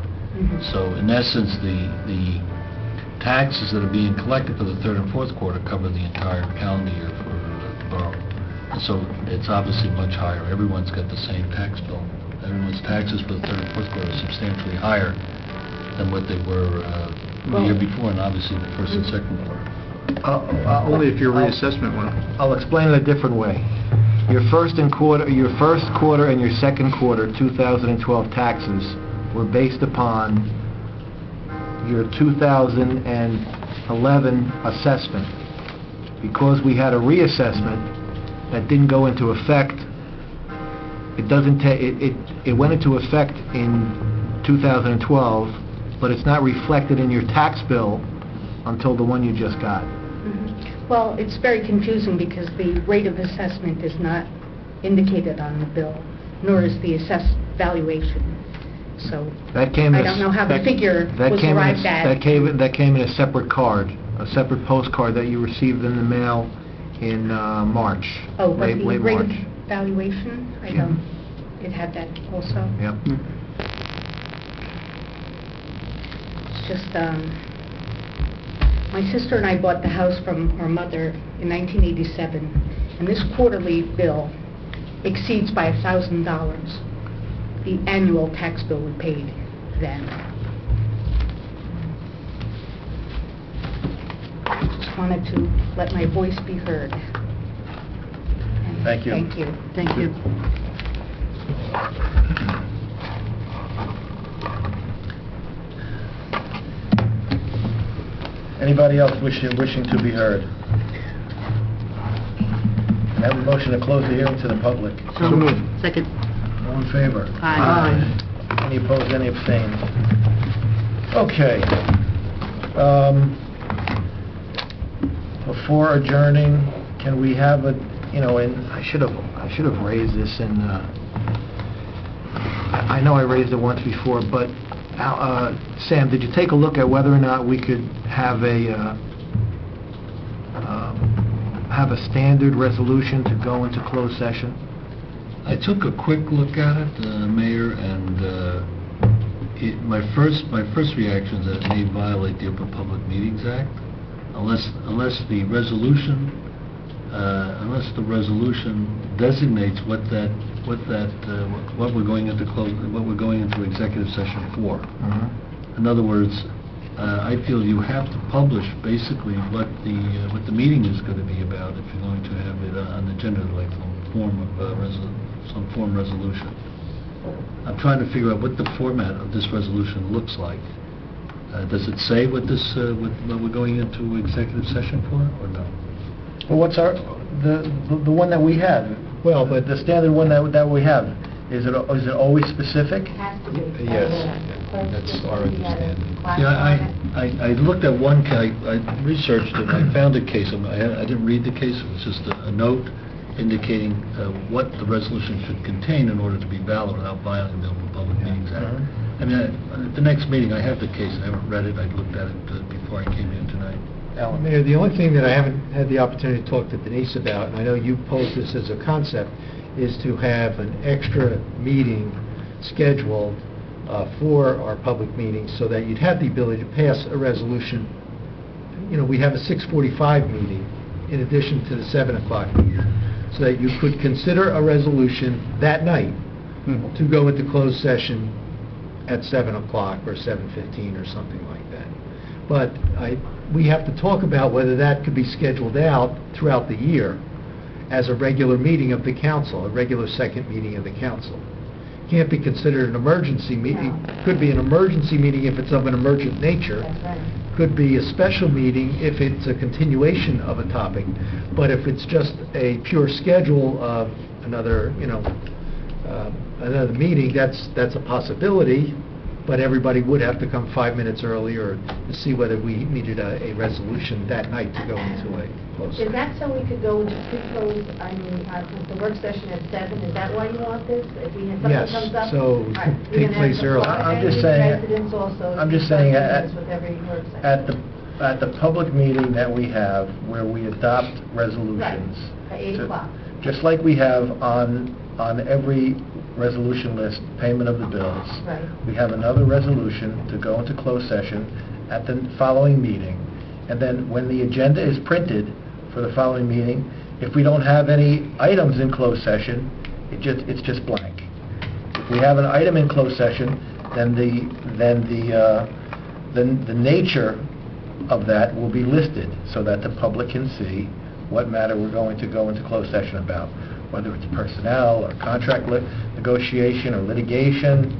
So in essence, the taxes that are being collected for the third and fourth quarter cover the entire calendar year for the borough. And so it's obviously much higher. Everyone's got the same tax bill. Everyone's taxes for the third and fourth quarter are substantially higher than what they were the year before, and obviously the first and second quarter. Only if your reassessment went up. I'll explain it a different way. Your first quarter and your second quarter 2012 taxes were based upon your 2011 assessment. Because we had a reassessment that didn't go into effect, it went into effect in 2012, but it's not reflected in your tax bill until the one you just got. Well, it's very confusing because the rate of assessment is not indicated on the bill, nor is the assessed valuation. So I don't know how the figure was arrived at. That came in a separate card, a separate postcard that you received in the mail in March. Oh, but late the rate March. of valuation, I don't, it had that also. Yep. It's just, my sister and I bought the house from her mother in 1987, and this quarterly bill exceeds by $1,000 the annual tax bill we paid then. Just wanted to let my voice be heard. And Thank you. Thank you. Thank you. Anybody else wishing to be heard? Can I have a motion to close the hearing to the public? So moved. Second. All in favor? Aye. Any opposed, any abstained? Okay. Before adjourning, can we have a, and I should have raised this in, I know I raised it once before, but Sam, did you take a look at whether or not we could have a standard resolution to go into closed session? I took a quick look at it, Mayor, and my first reaction is that it may violate the Open Public Meetings Act, unless the resolution designates what we're going into executive session for. In other words, I feel you have to publish basically what the meeting is going to be about if you're going to have it on the agenda, like some form of resolution. I'm trying to figure out what the format of this resolution looks like. Does it say what we're going into executive session for, or no? Well, what's the one that we have? Well, but the standard one that we have, is it always specific? Yes, that's our understanding. Yeah, I looked at one case, I researched it, and I found a case. I didn't read the case. It was just a note indicating what the resolution should contain in order to be valid without violating the Open Public Meetings Act. I mean, at the next meeting, I have the case. I haven't read it. I looked at it before I came in tonight. Mayor, the only thing that I haven't had the opportunity to talk to Denise about, and I know you posed this as a concept, is to have an extra meeting scheduled for our public meetings so that you'd have the ability to pass a resolution. We'd have a 6:45 meeting in addition to the 7 o'clock meeting, so that you could consider a resolution that night to go into closed session at 7 o'clock or 7:15 or something like that. But we have to talk about whether that could be scheduled out throughout the year as a regular meeting of the council, a regular second meeting of the council. Can't be considered an emergency meeting. Could be an emergency meeting if it's of an emergent nature. That's right. Could be a special meeting if it's a continuation of a topic. But if it's just a pure schedule of another meeting, that's a possibility. But everybody would have to come 5 minutes earlier to see whether we needed a resolution that night to go into a closed Is session. that so we could go into pre-close, the work session at 7? Is that why you want this? If we had something Yes, comes up? so All right, we're take gonna place have early. I'm just saying, residents also, I'm just 5 saying minutes with every work session. at the public meeting that we have where we adopt resolutions. Right, at 8 o'clock. Just like we have on on every resolution list, payment of the bills. Right. We have another resolution to go into closed session at the following meeting. And then when the agenda is printed for the following meeting, if we don't have any items in closed session, it's just blank. If we have an item in closed session, then the nature of that will be listed so that the public can see what matter we're going to go into closed session about, whether it's personnel or contract negotiation or litigation.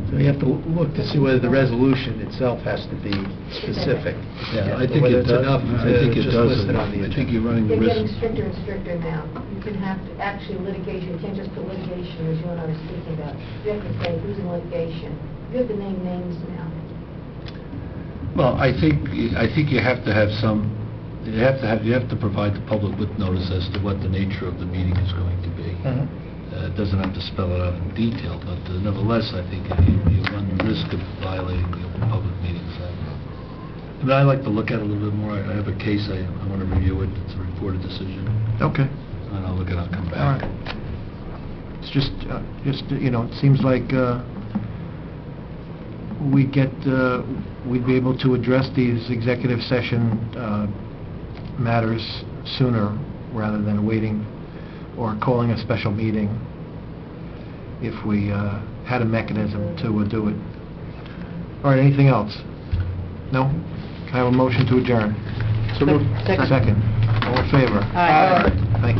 So you have to look to see whether the resolution itself has to be specific. Yeah, I think Whether it it's does. enough I think to it just does. list it on the I agenda. think you're running the They're risk. getting stricter and stricter now. You can have actually litigation, you can't just put litigation, as you and I were speaking about. You have to say who's in litigation. You have to name names now. Well, I think you have to have some, you have to provide the public with notice as to what the nature of the meeting is going to be. It doesn't have to spell it out in detail, but nevertheless, I think you run the risk of violating the Open Public Meetings Act. I mean, I like to look at it a little bit more. I have a case, I want to review it. It's a reported decision. Okay. And I'll look at it, I'll come All back. right. It's just, it seems like we'd be able to address these executive session matters sooner rather than waiting or calling a special meeting if we had a mechanism to do it. All right, anything else? No? Can I have a motion to adjourn? So moved. Second. All in favor? Aye. Thank